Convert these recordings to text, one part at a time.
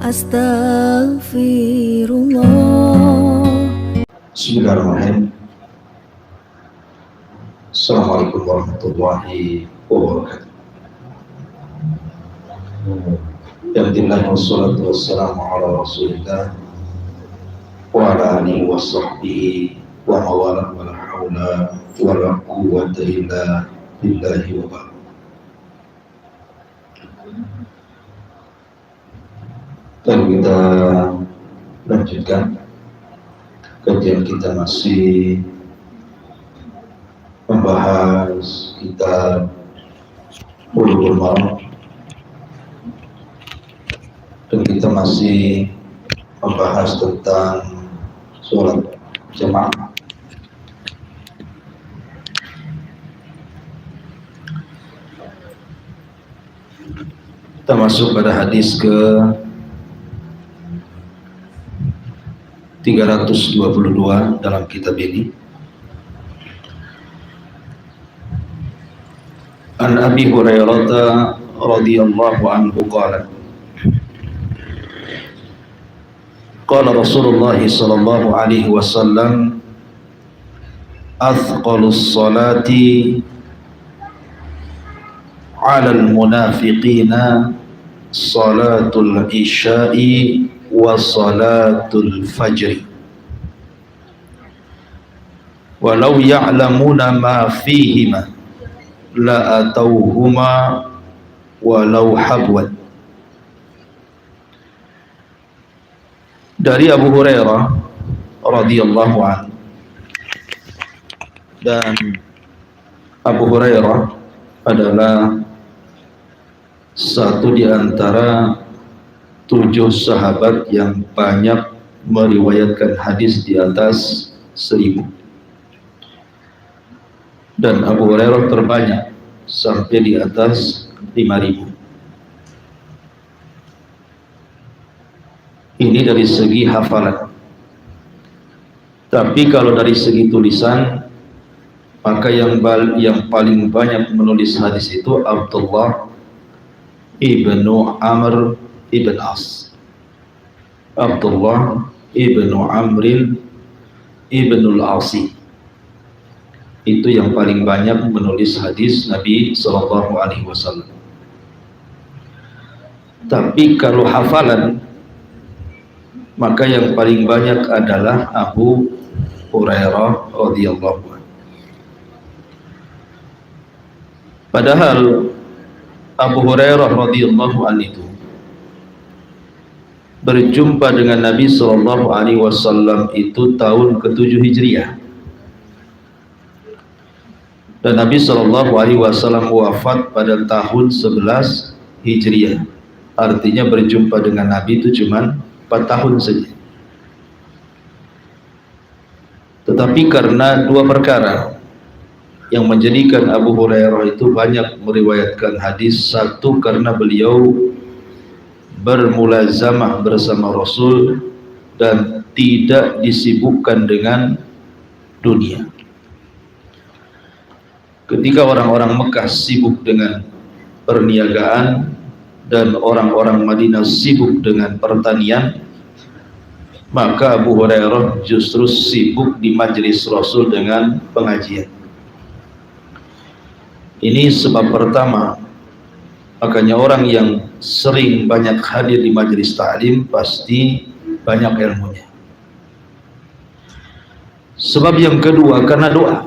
Astaghfirullah. Bismillahirrahmanirrahim. Assalamualaikum warahmatullahi wabarakatuh. Alhamdulillah wassalatu wassalamu ala rasulillah wa ala alihi wa sahbihi wa mawala wa la hawla wa la quwwata illa billahi wa ba'd. Dan kita lanjutkan kajian kita, masih membahas kitab Bulughul Maram, dan kita masih membahas tentang sholat jamaah. Kita masuk pada hadis ke 322 dalam kitab ini. An Abi Hurairah radhiyallahu anhu qala qala Rasulullah sallallahu alaihi wasallam athqalus salati 'alal munafiqina salatul isya'i wa salatul fajri walau ya'lamuna ma fihima la atauhuma walau habwan. Dari Abu Hurairah radhiyallahu anhu, dan Abu Hurairah adalah satu di antara 7 sahabat yang banyak meriwayatkan hadis di atas 1000, dan Abu Hurairah terbanyak sampai di atas 5000. Ini dari segi hafalan. Tapi kalau dari segi tulisan, maka yang paling banyak menulis hadis itu Abdullah ibnu Amr ibn As. Abdullah ibnu Amr ibn al-Asi, itu yang paling banyak menulis hadis Nabi Sallallahu Alaihi Wasallam. Tapi kalau hafalan, maka yang paling banyak adalah Abu Hurairah radhiyallahu anhu. Padahal Abu Hurairah radhiyallahu anhu itu berjumpa dengan Nabi Sallallahu Alaihi Wasallam itu tahun ke-7 Hijriah, dan Nabi Sallallahu Alaihi Wasallam wafat pada tahun 11 Hijriah. Artinya berjumpa dengan Nabi itu cuma 4 tahun saja. Tetapi karena 2 perkara yang menjadikan Abu Hurairah itu banyak meriwayatkan hadis. Satu, karena beliau bermulazamah bersama Rasul dan tidak disibukkan dengan dunia. Ketika orang-orang Mekah sibuk dengan perniagaan dan orang-orang Madinah sibuk dengan pertanian, maka Abu Hurairah justru sibuk di majelis Rasul dengan pengajian. Ini sebab pertama. Makanya orang yang sering banyak hadir di majelis ta'lim pasti banyak ilmunya. Sebab yang kedua, karena doa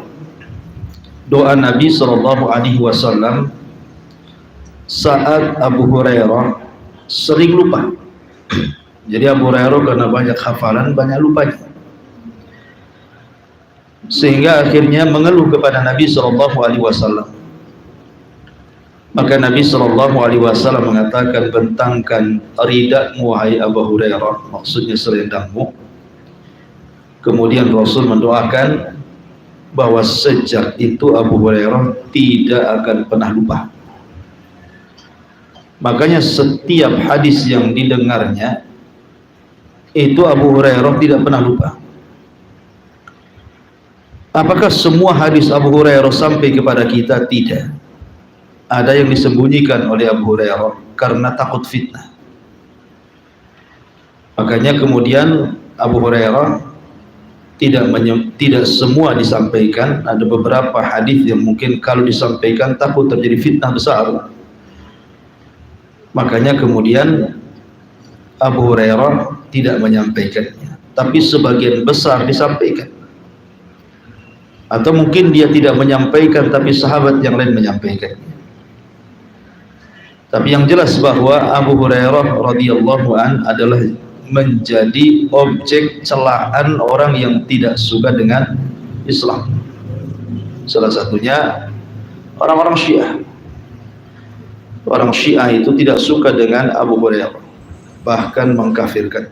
Nabi Sallallahu Alaihi Wasallam saat Abu Hurairah sering lupa. Jadi Abu Hurairah karena banyak hafalan, banyak lupanya, sehingga akhirnya mengeluh kepada Nabi Sallallahu Alaihi Wasallam. Maka Nabi Sallallahu Alaihi Wasallam mengatakan, bentangkan ridakmu wahai Abu Hurairah, maksudnya selendangmu. Kemudian Rasul mendoakan bahwa sejak itu Abu Hurairah tidak akan pernah lupa. Makanya setiap hadis yang didengarnya itu Abu Hurairah tidak pernah lupa. Apakah semua hadis Abu Hurairah sampai kepada kita? Tidak. Ada yang disembunyikan oleh Abu Hurairah karena takut fitnah. Makanya kemudian Abu Hurairah tidak semua disampaikan. Ada beberapa hadis yang mungkin kalau disampaikan takut terjadi fitnah besar. Makanya kemudian Abu Hurairah tidak menyampaikannya, tapi sebagian besar disampaikan. Atau mungkin dia tidak menyampaikan tapi sahabat yang lain menyampaikannya. Tapi yang jelas bahwa Abu Hurairah radhiyallahu an adalah menjadi objek celaan orang yang tidak suka dengan Islam. Salah satunya orang-orang Syiah. Orang Syiah itu tidak suka dengan Abu Hurairah, bahkan mengkafirkan.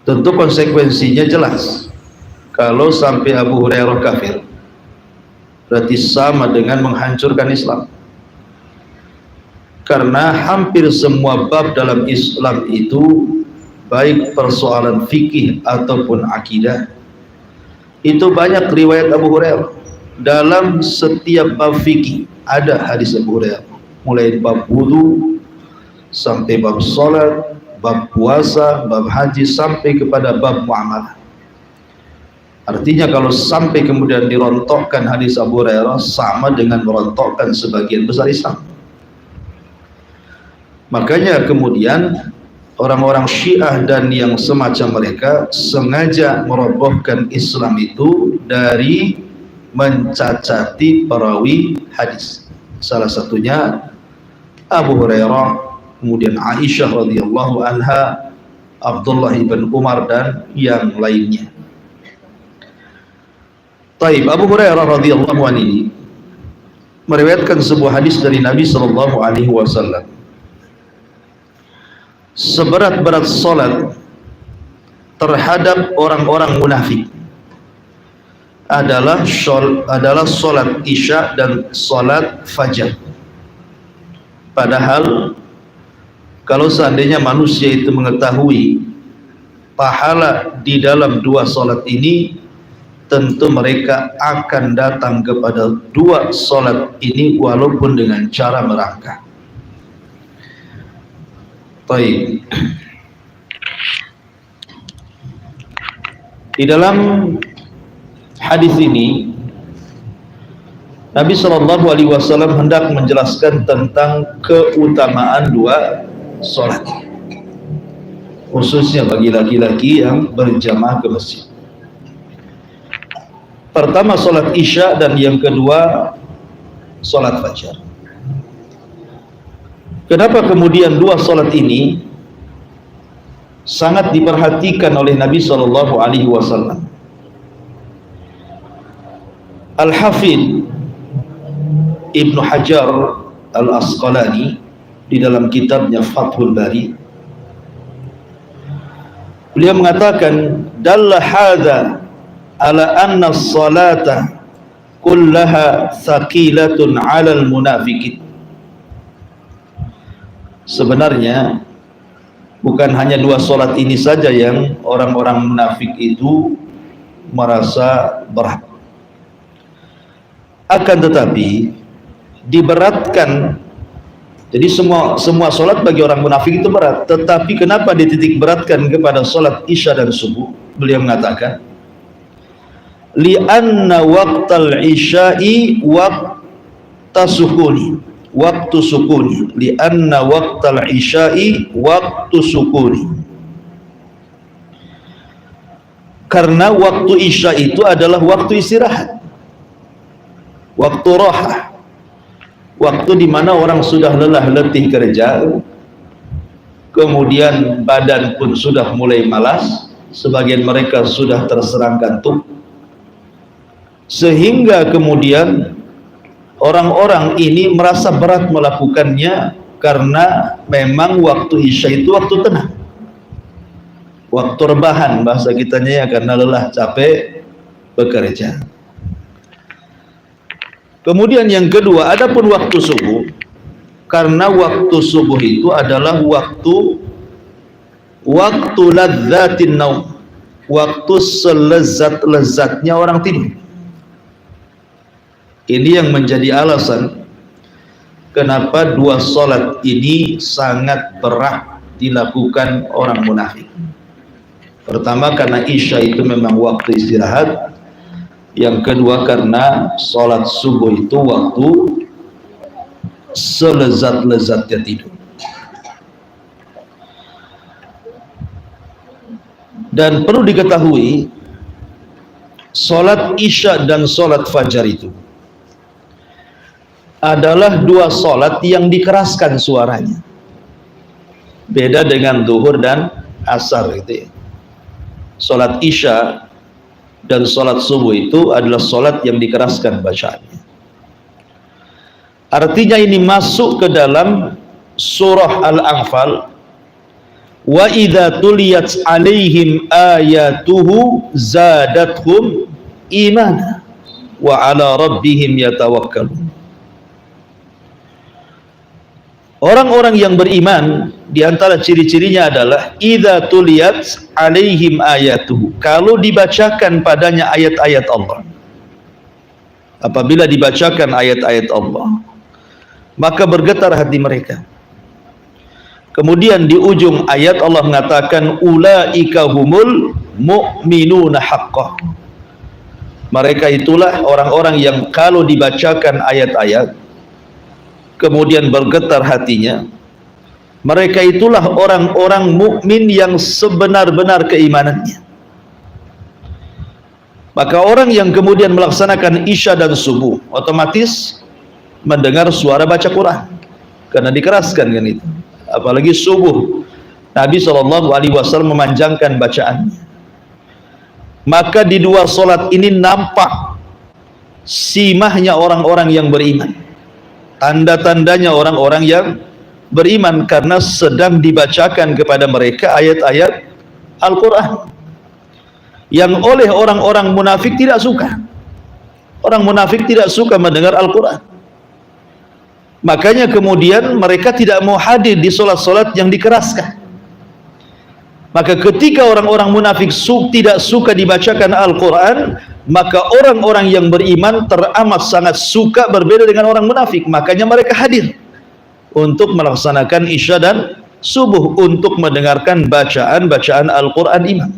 Tentu konsekuensinya jelas. Kalau sampai Abu Hurairah kafir, berarti sama dengan menghancurkan Islam. Karena hampir semua bab dalam Islam itu, baik persoalan fikih ataupun akidah, itu banyak riwayat Abu Hurairah. Dalam setiap bab fikih ada hadis Abu Hurairah, mulai bab wudu sampai bab salat, bab puasa, bab haji, sampai kepada bab muamalah. Artinya kalau sampai kemudian dirontokkan hadis Abu Hurairah, sama dengan merontokkan sebagian besar Islam. Makanya kemudian orang-orang Syiah dan yang semacam mereka sengaja merobohkan Islam itu dari mencacati perawi hadis. Salah satunya Abu Hurairah, kemudian Aisyah radhiyallahu anha, Abdullah ibn Umar dan yang lainnya. Taib, Abu Hurairah radhiyallahu anhu ini meriwayatkan sebuah hadis dari Nabi sallallahu alaihi wasallam. Seberat-berat salat terhadap orang-orang munafik adalah salat Isya dan salat Fajar. Padahal kalau seandainya manusia itu mengetahui pahala di dalam dua salat ini, tentu mereka akan datang kepada dua salat ini walaupun dengan cara merangkak. Baik. Di dalam hadis ini Nabi Shallallahu Alaihi Wasallam hendak menjelaskan tentang keutamaan dua sholat, khususnya bagi laki-laki yang berjamaah ke masjid. Pertama sholat Isya dan yang kedua sholat Fajar. Kenapa kemudian dua sholat ini sangat diperhatikan oleh Nabi Shallallahu Alaihi Wasallam? Al-Hafidh Ibnu Hajar Al-Asqalani di dalam kitabnya Fathul Bari, beliau mengatakan, dalla hadza ala anna as-salata kullaha thaqilatun 'alal munafiqin. Sebenarnya bukan hanya dua sholat ini saja yang orang-orang munafik itu merasa berat, akan tetapi diberatkan. Jadi semua sholat bagi orang munafik itu berat, tetapi kenapa dititik beratkan kepada sholat Isya dan subuh? Beliau mengatakan, li'anna waqtal isya'i waqta sukuni, waktu sukuni, li'anna waqtal isya'i waktu sukuni. Karena waktu Isya itu adalah waktu istirahat, waktu rohah, waktu di mana orang sudah lelah letih kerja, kemudian badan pun sudah mulai malas, sebagian mereka sudah terserang kantuk, sehingga kemudian orang-orang ini merasa berat melakukannya karena memang waktu Isya itu waktu tenang, waktu rebahan bahasa kitanya ya, karena lelah capek bekerja. Kemudian yang kedua, adapun waktu subuh, karena waktu subuh itu adalah waktu ladzatin naum, waktu selezat-lezatnya orang tidur. Ini yang menjadi alasan kenapa dua sholat ini sangat berat dilakukan orang munafik. Pertama, karena Isya itu memang waktu istirahat. Yang kedua, karena sholat subuh itu waktu selezat-lezatnya tidur. Dan perlu diketahui, sholat Isya dan sholat Fajar itu adalah dua sholat yang dikeraskan suaranya. Beda dengan Zuhur dan Asar gitu ya. Sholat Isya dan sholat subuh itu adalah sholat yang dikeraskan bacaannya. Artinya ini masuk ke dalam surah Al-Anfal. Wa idza tuliyat alaihim ayatuhu zadathum imana wa ala rabbihim yatawakkalun. Orang-orang yang beriman, di antara ciri-cirinya adalah idza tuliyat alaihim ayatuhu, kalau dibacakan padanya ayat-ayat Allah. Apabila dibacakan ayat-ayat Allah, maka bergetar hati mereka. Kemudian di ujung ayat Allah mengatakan ulaika humul mu'minuna haqqan. Mereka itulah orang-orang yang kalau dibacakan ayat-ayat kemudian bergetar hatinya, mereka itulah orang-orang mukmin yang sebenar-benar keimanannya. Maka orang yang kemudian melaksanakan Isya dan subuh otomatis mendengar suara baca Quran, karena dikeraskan kan itu. Apalagi subuh, Nabi SAW memanjangkan bacaannya. Maka di dua solat ini nampak simahnya orang-orang yang beriman, tanda-tandanya orang-orang yang beriman, karena sedang dibacakan kepada mereka ayat-ayat Al-Quran yang oleh orang-orang munafik tidak suka. Orang munafik tidak suka mendengar Al-Quran. Makanya kemudian mereka tidak mau hadir di solat-solat yang dikeraskan. Maka ketika orang-orang munafik tidak suka dibacakan Al-Quran, maka orang-orang yang beriman teramat sangat suka, berbeda dengan orang munafik. Makanya mereka hadir untuk melaksanakan Isya dan subuh, untuk mendengarkan bacaan-bacaan Al-Quran imam.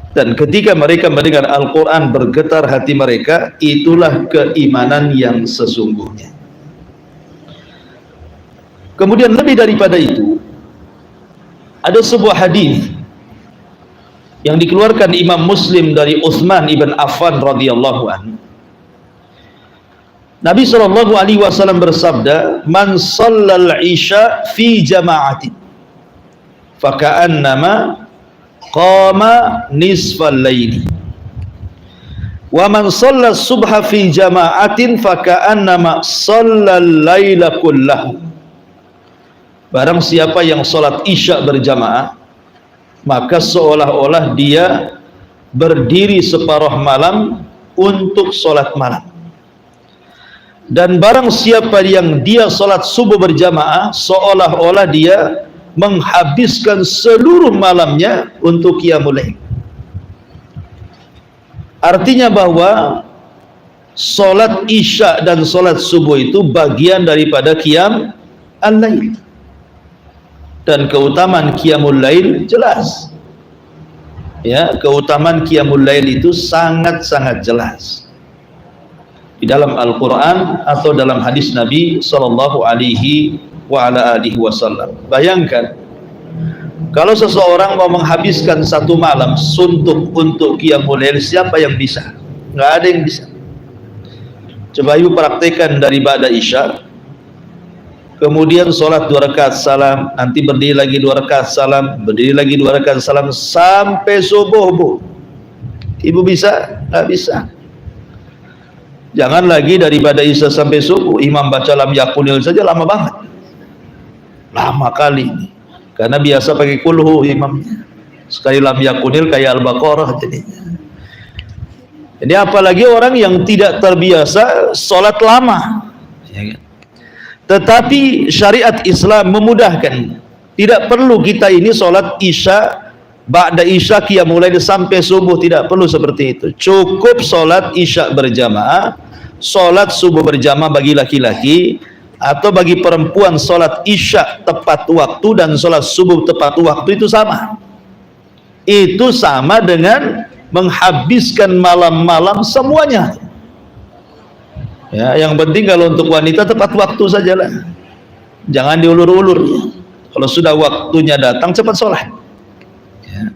Dan ketika mereka mendengar Al-Quran, bergetar hati mereka. Itulah keimanan yang sesungguhnya. Kemudian lebih daripada itu, ada sebuah hadis yang dikeluarkan Imam Muslim dari Utsman ibn Affan radhiyallahu anhu. Nabi SAW bersabda, "Man shallal isya fi jama'atin faka'annama qama nisfal laili wa man shalla subha fi jama'atin faka'annama shallal laila kullahu." Barang siapa yang sholat Isya berjamaah, maka seolah-olah dia berdiri separuh malam untuk sholat malam. Dan barang siapa yang dia sholat subuh berjamaah, seolah-olah dia menghabiskan seluruh malamnya untuk qiyamul lail. Artinya bahwa sholat Isya dan sholat subuh itu bagian daripada qiyam al-lail. Dan keutamaan qiyamul lail jelas. Ya, keutamaan qiyamul lail itu sangat-sangat jelas di dalam Al-Quran atau dalam hadis Nabi sallallahu alaihi wasallam. Bayangkan kalau seseorang mau menghabiskan satu malam suntuk untuk qiyamul lail, siapa yang bisa? Nggak ada yang bisa. Coba ibu praktekkan dari ba'da Isya, kemudian sholat 2 rakaat salam, nanti berdiri lagi 2 rakaat salam, berdiri lagi 2 rakaat salam sampai subuh, Bu. Ibu bisa? Nggak bisa. Jangan lagi daripada Isya sampai subuh, imam baca lam yakunil saja lama banget. Lama kali. Karena biasa pakai kulhu imamnya. Sekali lam yakunil kayak Al-Baqarah jadinya. Jadi apalagi orang yang tidak terbiasa sholat lama. Ya kan? Tetapi syariat Islam memudahkan. Tidak perlu kita ini sholat Isya, ba'da Isya qiyamul lail sampai subuh, tidak perlu seperti itu. Cukup sholat Isya berjamaah, sholat subuh berjamaah bagi laki-laki, atau bagi perempuan sholat isya tepat waktu dan sholat subuh tepat waktu itu sama. Itu sama dengan menghabiskan malam-malam semuanya. Ya, yang penting kalau untuk wanita tepat waktu sajalah. Jangan diulur-ulur. Kalau sudah waktunya datang cepat sholat. Ya.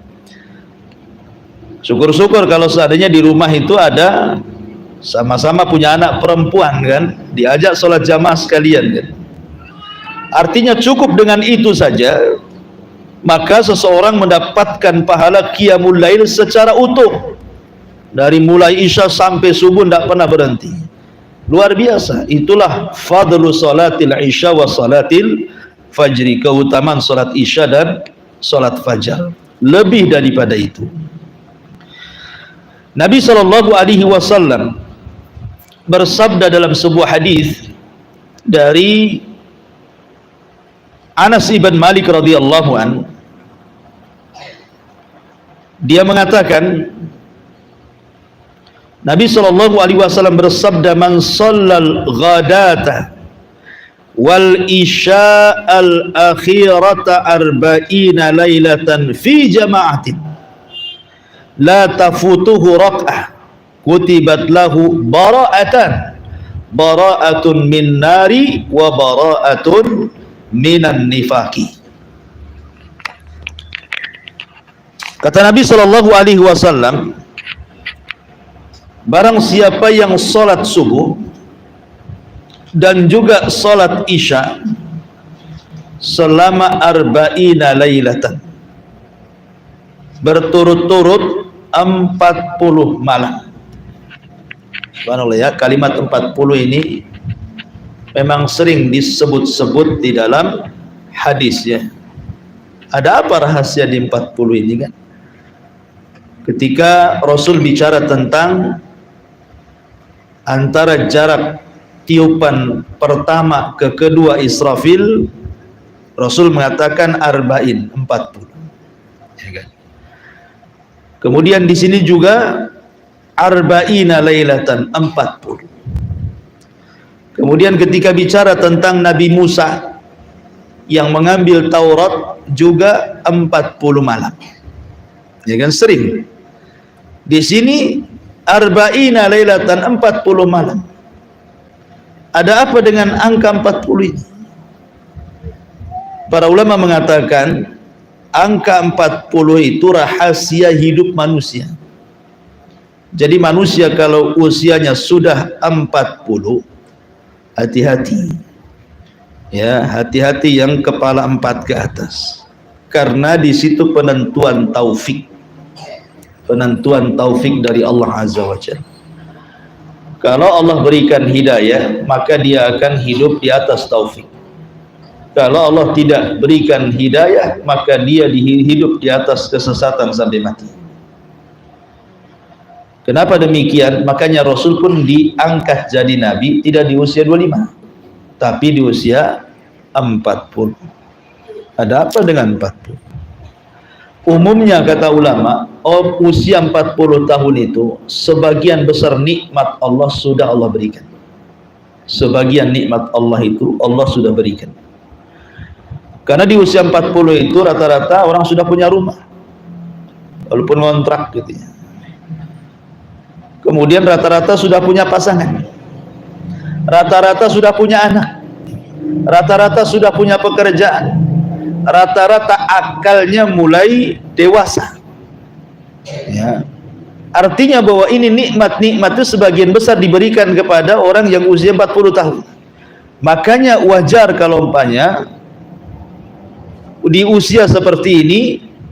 Syukur-syukur kalau seandainya di rumah itu ada sama-sama punya anak perempuan kan, diajak sholat jamaah sekalian kan. Artinya cukup dengan itu saja, maka seseorang mendapatkan pahala qiyamul lail secara utuh. Dari mulai isya sampai subuh tidak pernah berhenti. Luar biasa. Itulah fadlu salatil isya wa salatil fajri, keutamaan salat isya dan salat fajar. Lebih daripada itu, Nabi SAW bersabda dalam sebuah hadis dari Anas ibn Malik radhiyallahu an, dia mengatakan Nabi SAW bersabda, man shallal ghadata wal isya'al akhirata arba'ina lailatan fi jama'atin la tafutuhu rak'ah kutibat lahu bara'atun min nari wa bara'atun minan nifaki. Kata Nabi SAW, barang siapa yang sholat subuh dan juga sholat isya selama arba'ina lailatan, berturut-turut 40 malam. Subhanallah ya, kalimat 40 ini memang sering disebut-sebut di dalam hadis ya. Ada apa rahasia di 40 ini kan? Ketika Rasul bicara tentang antara jarak tiupan pertama ke kedua Israfil, Rasul mengatakan arba'in, 40. Ya kan? Kemudian di sini juga arba'ina lailatan, 40. Kemudian ketika bicara tentang Nabi Musa yang mengambil Taurat juga 40 malam. Ya kan, sering. Di sini arba'ina lailatan, 40 malam. Ada apa dengan angka 40 ini? Para ulama mengatakan angka 40 itu rahasia hidup manusia. Jadi manusia kalau usianya sudah 40, hati-hati. Ya, hati-hati yang kepala 4 ke atas. Karena di situ penentuan taufik. Penentuan taufik dari Allah Azza wa Jalla. Kalau Allah berikan hidayah, maka dia akan hidup di atas taufik. Kalau Allah tidak berikan hidayah, maka dia hidup di atas kesesatan sampai mati. Kenapa demikian? Makanya Rasul pun diangkat jadi nabi tidak di usia 25, tapi di usia 40. Ada apa dengan 40? Umumnya kata ulama, usia 40 tahun itu sebagian besar nikmat Allah sudah Allah berikan. Sebagian nikmat Allah itu Allah sudah berikan. Karena di usia 40 itu rata-rata orang sudah punya rumah, walaupun kontrak gitu ya. Kemudian rata-rata sudah punya pasangan, rata-rata sudah punya anak, rata-rata sudah punya pekerjaan, rata-rata akalnya mulai dewasa ya. Artinya bahwa ini nikmat-nikmat itu sebagian besar diberikan kepada orang yang usia 40 tahun. Makanya wajar kalau umpamanya di usia seperti ini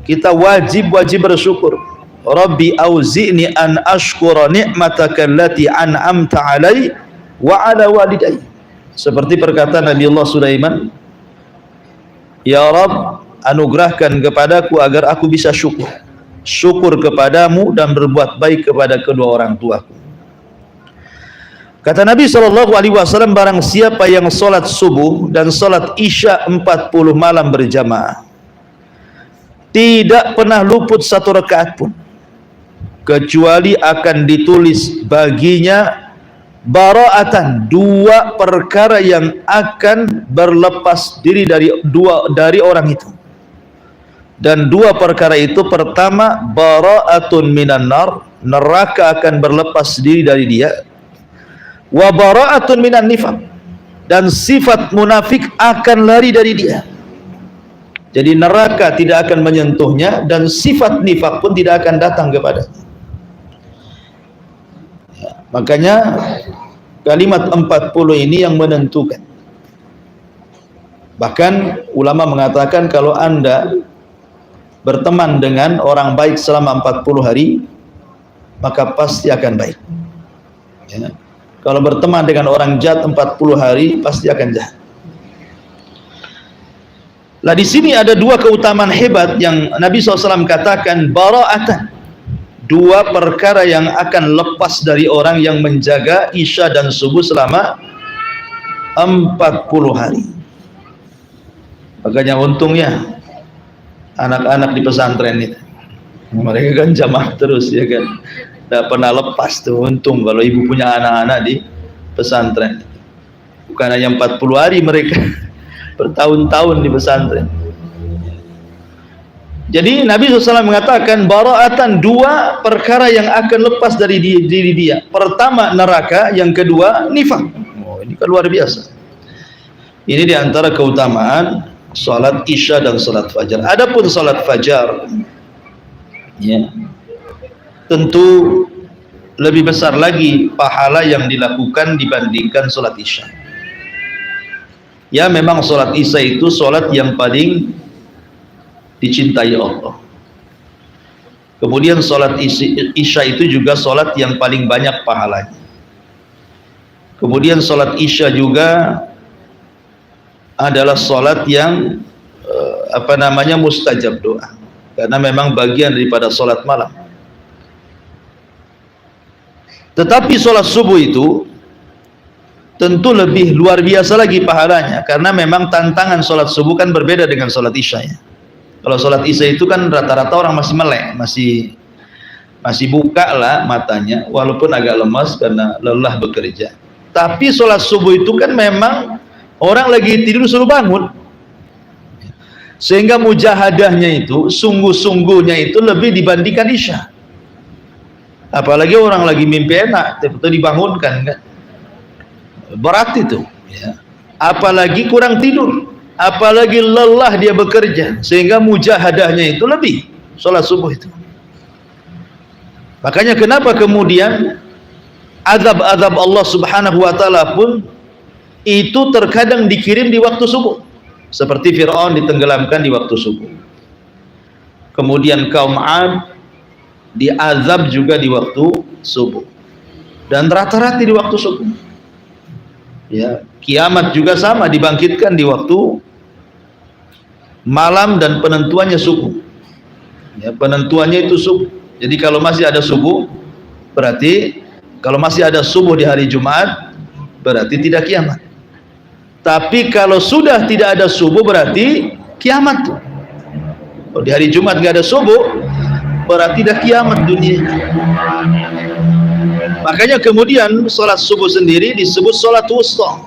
kita wajib bersyukur. Rabbi auzi'ni an ashkura ni'mataka allati an'amta 'alai wa 'ala walidayya. Seperti perkataan Nabi Allah Sulaiman, ya Rabb, anugerahkan kepadaku agar aku bisa syukur kepadamu dan berbuat baik kepada kedua orang tuaku. Kata Nabi SAW, barang siapa yang sholat subuh dan sholat isya 40 malam berjamaah, tidak pernah luput satu rakaat pun, kecuali akan ditulis baginya bara'atan, dua perkara yang akan berlepas diri dari orang itu. Dan dua perkara itu, pertama bara'atun minan nar, neraka akan berlepas diri dari dia. Wa bara'atun minan nifaq, dan sifat munafik akan lari dari dia. Jadi neraka tidak akan menyentuhnya dan sifat nifak pun tidak akan datang kepadanya. Makanya kalimat 40 ini yang menentukan. Bahkan ulama mengatakan kalau Anda berteman dengan orang baik selama 40 hari, maka pasti akan baik. Ya. Kalau berteman dengan orang jahat 40 hari, pasti akan jahat. Lah di sini ada dua keutamaan hebat yang Nabi SAW katakan, bara'atan, dua perkara yang akan lepas dari orang yang menjaga isya dan subuh selama 40 hari. Makanya untungnya anak-anak di pesantren itu, mereka kan jamaah terus, ya kan, tidak pernah lepas tuh. Untung kalau ibu punya anak-anak di pesantren, bukan hanya 40 hari, mereka bertahun-tahun di pesantren. Jadi Nabi SAW mengatakan bara'atan, dua perkara yang akan lepas dari diri dia. Pertama neraka, yang kedua nifak. Oh, ini kan luar biasa. Ini diantara keutamaan salat isya dan salat fajar. Adapun salat fajar, ya, tentu lebih besar lagi pahala yang dilakukan dibandingkan salat isya. Ya, memang salat isya itu salat yang paling dicintai Allah. Kemudian salat isya itu juga salat yang paling banyak pahalanya. Kemudian salat isya juga adalah salat yang mustajab doa, karena memang bagian daripada salat malam. Tetapi salat subuh itu tentu lebih luar biasa lagi pahalanya, karena memang tantangan salat subuh kan berbeda dengan salat isya, ya. Kalau sholat isya itu kan rata-rata orang masih melek, masih buka lah matanya, walaupun agak lemas karena lelah bekerja. Tapi sholat subuh itu kan memang orang lagi tidur suruh bangun, sehingga mujahadahnya itu, sungguh-sungguhnya itu lebih dibandingkan isya. Apalagi orang lagi mimpi enak, tiba-tiba dibangunkan, kan berat itu, ya. Apalagi kurang tidur, apalagi lelah dia bekerja, sehingga mujahadahnya itu lebih sholat subuh itu. Makanya kenapa kemudian azab-azab Allah Subhanahu wa ta'ala pun itu terkadang dikirim di waktu subuh, seperti Fir'aun ditenggelamkan di waktu subuh. Kemudian kaum 'Ad diazab juga di waktu subuh, dan rata-rata di waktu subuh. Ya, kiamat juga sama, dibangkitkan di waktu malam dan penentuannya subuh. Ya, penentuannya itu subuh. Jadi kalau masih ada subuh, berarti kalau masih ada subuh di hari Jumat, berarti tidak kiamat. Tapi kalau sudah tidak ada subuh, berarti kiamat tuh. Kalau di hari Jumat nggak ada subuh, berarti dah kiamat dunia. Makanya kemudian sholat subuh sendiri disebut sholat wusta.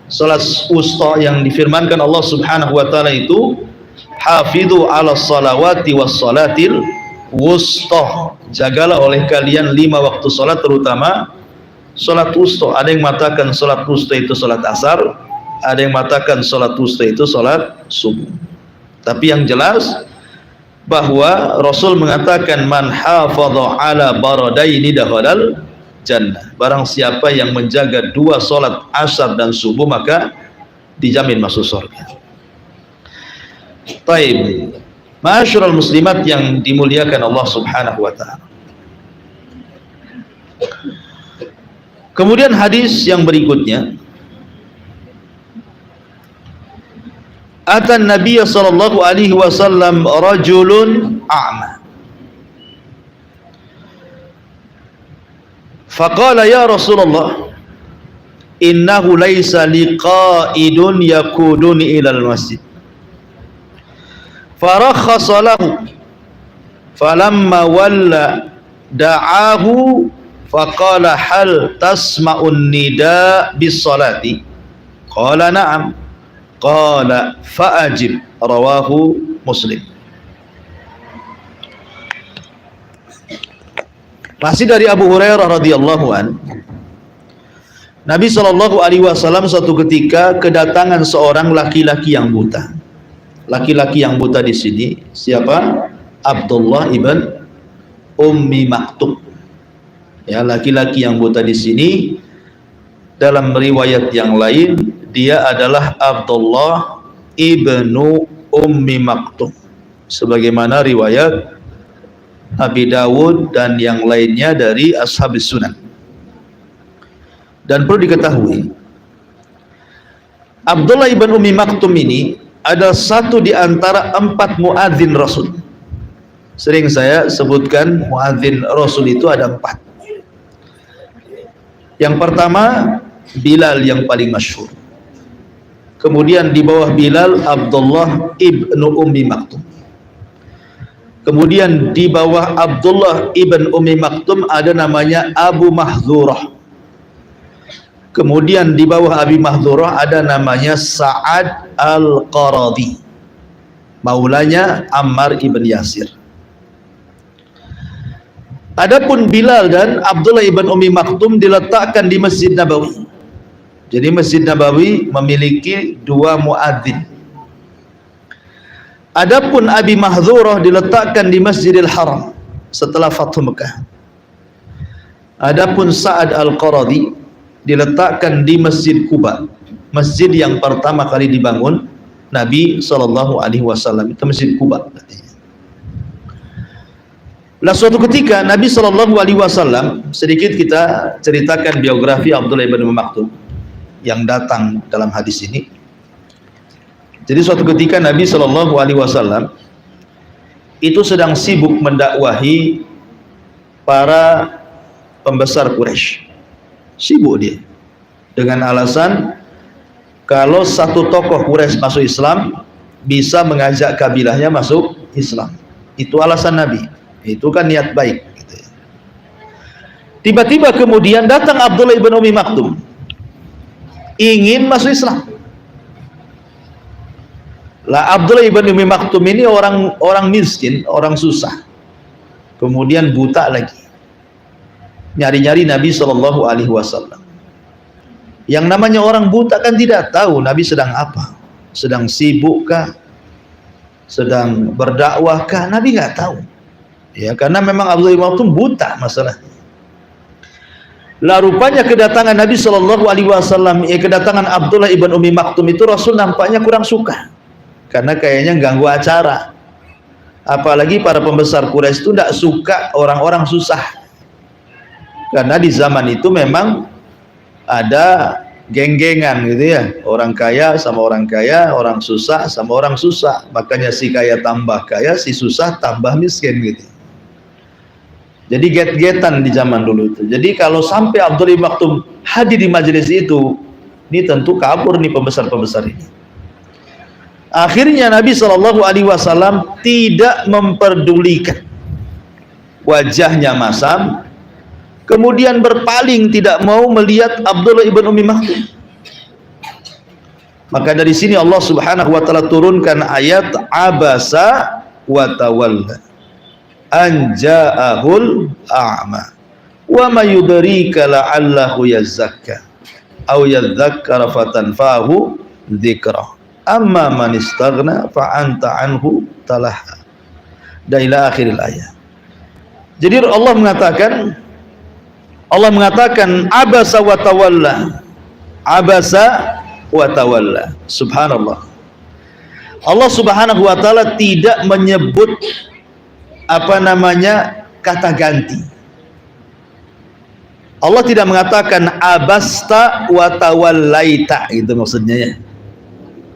Salat wusta yang difirmankan Allah Subhanahu wa ta'ala itu, hafidhu ala salawati was salatil wusta, jagalah oleh kalian 5 waktu salat, terutama salat wusta. Ada yang mengatakan salat wusta itu salat asar, ada yang mengatakan salat wusta itu salat subuh. Tapi yang jelas bahwa Rasul mengatakan man hafadha ala baradaini dakhalal jannah. Barang siapa yang menjaga 2 salat asar dan subuh, maka dijamin masuk surga. Taib, ma'asyiral muslimat yang dimuliakan Allah Subhanahu wa ta'ala. Kemudian hadis yang berikutnya, atan Nabiy sallallahu alaihi wasallam rajulun a'ma faqala ya Rasulullah innahu laysa liqa'idun yakuduni ilal masjid farakhasa lahu falamma walla da'ahu faqala hal tasma'un nida bis salati? Qala na'am. Qala fa'ajib. Rawahu Muslim. Masih dari Abu Hurairah radhiyallahu an, Nabi Shallallahu Alaihi Wasallam suatu ketika kedatangan seorang laki-laki yang buta. Laki-laki yang buta di sini siapa? Abdullah ibn Ummi Maktum. Ya, laki-laki yang buta di sini dalam riwayat yang lain dia adalah Abdullah ibnu Ummi Maktum. Sebagaimana riwayat Abi Dawud dan yang lainnya dari Ashabus Sunan. Dan perlu diketahui, Abdullah ibn Ummi Maktum ini adalah satu di antara 4 muadzin Rasul. Sering saya sebutkan muadzin Rasul itu ada 4. Yang pertama Bilal yang paling masyhur. Kemudian di bawah Bilal Abdullah ibn Ummi Maktum. Kemudian di bawah Abdullah ibn Ummi Maktum ada namanya Abu Mahdzurah. Kemudian di bawah Abi Mahdzurah ada namanya Sa'ad Al-Qaradi, maulanya Ammar ibn Yasir. Adapun Bilal dan Abdullah ibn Ummi Maktum diletakkan di Masjid Nabawi. Jadi Masjid Nabawi memiliki 2 muadzin. Adapun Abi Mahdzurah diletakkan di Masjidil Haram setelah Fathu Mekah. Adapun Sa'ad Al-Qaradi diletakkan di Masjid Quba, masjid yang pertama kali dibangun Nabi Shallallahu Alaihi Wasallam, itu Masjid Quba. Lah suatu ketika Nabi Shallallahu Alaihi Wasallam, sedikit kita ceritakan biografi Abdullah ibn Ummi Maktum yang datang dalam hadis ini. Jadi suatu ketika Nabi Shallallahu Alaihi Wasallam itu sedang sibuk mendakwahi para pembesar Quraisy. Sibuk dia dengan alasan kalau satu tokoh Quraisy masuk Islam bisa mengajak kabilahnya masuk Islam. Itu alasan Nabi. Itu kan niat baik. Tiba-tiba kemudian datang Abdullah ibn Ummi Maktum ingin masuk Islam. Lah Abdullah ibn Ummi Maktum ini orang miskin, orang susah. Kemudian buta lagi. Nyari-nyari Nabi Shallallahu Alaihi Wasallam. Yang namanya orang buta kan tidak tahu Nabi sedang apa, sedang sibukkah, sedang berdakwahkah, Nabi nggak tahu. Ya karena memang Abdullah ibn Maktum buta masalahnya. Lah rupanya kedatangan Nabi Shallallahu Alaihi Wasallam, kedatangan Abdullah ibn Ummi Maktum itu Rasul nampaknya kurang suka, karena kayaknya ganggu acara. Apalagi para pembesar Quraisy itu tidak suka orang-orang susah. Karena di zaman itu memang ada geng-gengan gitu ya, orang kaya sama orang kaya, orang susah sama orang susah. Makanya si kaya tambah kaya, si susah tambah miskin gitu. Jadi get-getan di zaman dulu itu. Jadi kalau sampai Abdullah ibn Maktum hadir di majelis itu, ini tentu kabur nih pembesar-pembesar ini. Akhirnya Nabi Shallallahu Alaihi Wasallam tidak memperdulikan, wajahnya masam, kemudian berpaling tidak mau melihat Abdullah ibn Ummi Maktum. Maka dari sini Allah Subhanahu wa taala turunkan ayat abasa wa tawalla an ja'ahul a'ma wa may yudrika la'allahu yazakka aw yadhakkara fatanfahu dzikra amma man istaghna fa anta anhu talaha. Dan ila akhiril ayat. Jadi Allah mengatakan abasa wa tawalla. Abasa wa tawalla. Subhanallah. Allah Subhanahu wa taala tidak menyebut kata ganti. Allah tidak mengatakan abasta wa tawallaita, itu maksudnya ya.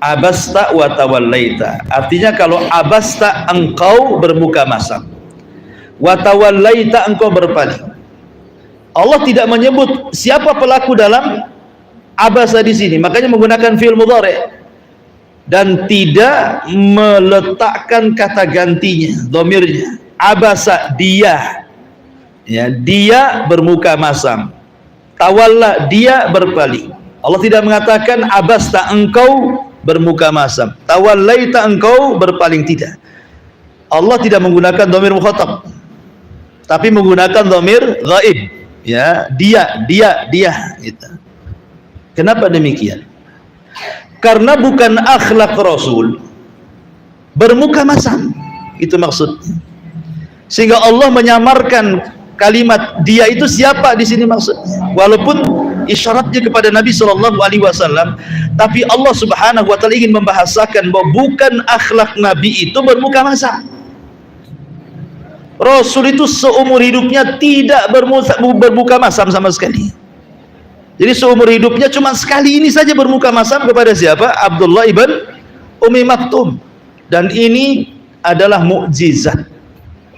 Abasta wa tawallaita. Artinya kalau abasta engkau bermuka masam, wa tawallaita engkau berpaling. Allah tidak menyebut siapa pelaku dalam abasa di sini, makanya menggunakan fi'il mudhari' dan tidak meletakkan kata gantinya, dhamirnya. Abasa dia, Ya, dia bermuka masam. Tawalla, dia berpaling. Allah tidak mengatakan abasta, engkau bermuka masam. Tawallaita, engkau berpaling, tidak. Allah tidak menggunakan dhamir mukhatab, tapi menggunakan dhamir ghaib. Ya, dia gitu. Kenapa demikian? Karena bukan akhlak Rasul bermuka masam, itu maksudnya. Sehingga Allah menyamarkan kalimat dia itu siapa di sini maksudnya. Walaupun isyaratnya kepada Nabi Shallallahu Alaihi Wasallam, tapi Allah Subhanahu Wa Taala ingin membahasakan bahwa bukan akhlak Nabi itu bermuka masam. Rasul itu seumur hidupnya tidak bermuka masam sama sekali. Jadi seumur hidupnya cuma sekali ini saja bermuka masam kepada siapa? Abdullah ibn Ummi Maktum. Dan ini adalah mukjizat.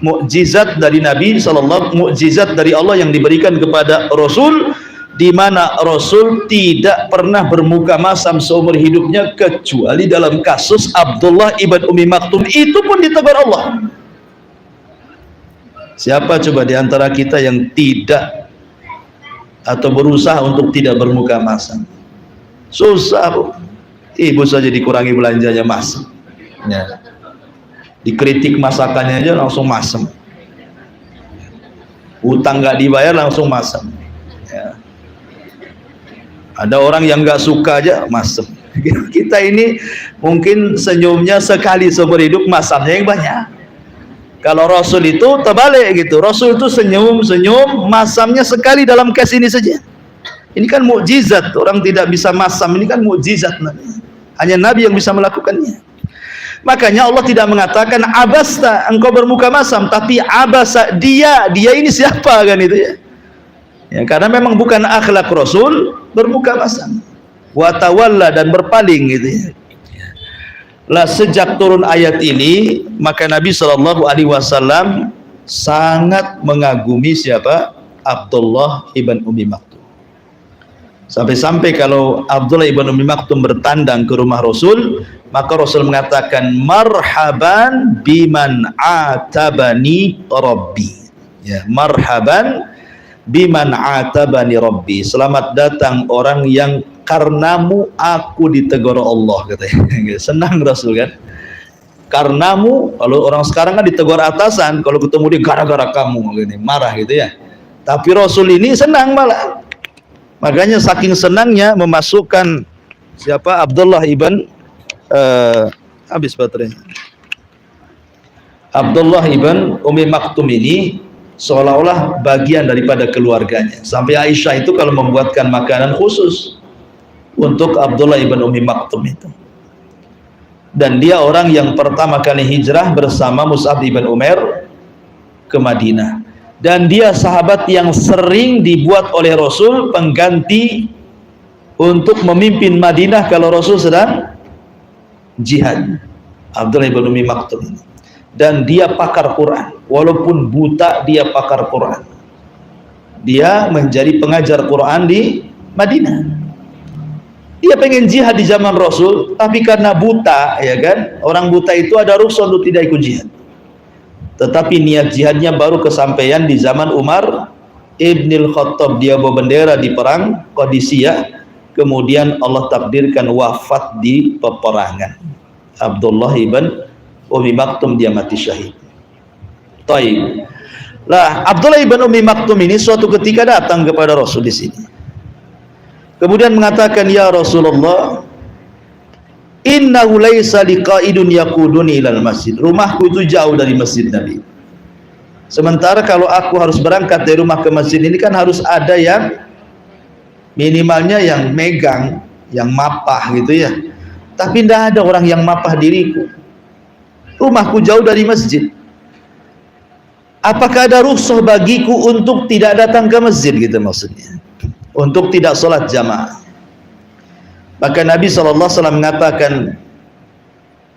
Mukjizat dari Nabi sallallahu, mukjizat dari Allah yang diberikan kepada Rasul, di mana Rasul tidak pernah bermuka masam seumur hidupnya kecuali dalam kasus Abdullah ibn Ummi Maktum. Itu pun ditegur Allah. Siapa coba di antara kita yang tidak atau berusaha untuk tidak bermuka masam? Susah, Bu. Ibu saja dikurangi belanjanya masam. Ya. Dikritik masakannya aja langsung masam. Utang nggak dibayar langsung masam. Ya. Ada orang yang nggak suka aja masam. Kita ini mungkin senyumnya sekali seumur hidup, masamnya yang banyak. Kalau Rasul itu terbalik gitu. Rasul itu senyum, masamnya sekali dalam kes ini saja. Ini kan mukjizat. Orang tidak bisa masam, ini kan mukjizat. Hanya Nabi yang bisa melakukannya. Makanya Allah tidak mengatakan abasta, engkau bermuka masam, tapi abasa, dia ini siapa kan itu ya. Ya, karena memang bukan akhlak Rasul bermuka masam. Wa tawalla, dan berpaling gitu ya. Lah sejak turun ayat ini, maka Nabi Shallallahu Alaihi Wasallam sangat mengagumi siapa? Abdullah ibn Ummi Maktum. Sampai-sampai kalau Abdullah ibn Ummi Maktum bertandang ke rumah Rasul, maka Rasul mengatakan marhaban biman atabani Rabbi. Ya, marhaban biman atabani Rabbi. Selamat datang orang yang karenamu aku ditegur Allah, katanya. Senang Rasul kan? Karenamu, kalau orang sekarang kan ditegur atasan, kalau ketemu dia gara-gara kamu, gini, marah gitu ya. Tapi Rasul ini senang malah. Makanya saking senangnya memasukkan siapa? Abdullah ibn habis baterainya. Abdullah ibn Ummi Maktum ini seolah-olah bagian daripada keluarganya. Sampai Aisyah itu kalau membuatkan makanan khusus untuk Abdullah ibn Ummi Maktum itu. Dan dia orang yang pertama kali hijrah bersama Mus'ab ibn Umair ke Madinah. Dan dia sahabat yang sering dibuat oleh Rasul pengganti untuk memimpin Madinah kalau Rasul sedang jihad. Abdullah ibn Ummi Maktum ini. Dan dia pakar Quran. Walaupun buta, dia pakar Quran. Dia menjadi pengajar Quran di Madinah. Dia pengen jihad di zaman Rasul, tapi karena buta, ya kan, orang buta itu ada rukhsah untuk tidak ikut jihad. Tetapi niat jihadnya baru kesampaian di zaman Umar Ibnul Khattab. Dia bawa bendera di perang Qadisiyah, kemudian Allah takdirkan wafat di peperangan. Abdullah ibn Ummi Maktum dia mati syahid. Taib. Lah Abdullah ibn Ummi Maktum ini suatu ketika datang kepada Rasul di sini. Kemudian mengatakan, ya Rasulullah, innahu laisa liqaidun yaquduni ilal masjid. Rumahku itu jauh dari masjid Nabi. Sementara kalau aku harus berangkat dari rumah ke masjid ini kan harus ada yang minimalnya yang megang, yang mapah gitu ya. Tapi tidak ada orang yang mapah diriku. Rumahku jauh dari masjid. Apakah ada rukhsah bagiku untuk tidak datang ke masjid gitu maksudnya? Untuk tidak sholat jamaah. Maka Nabi SAW mengatakan,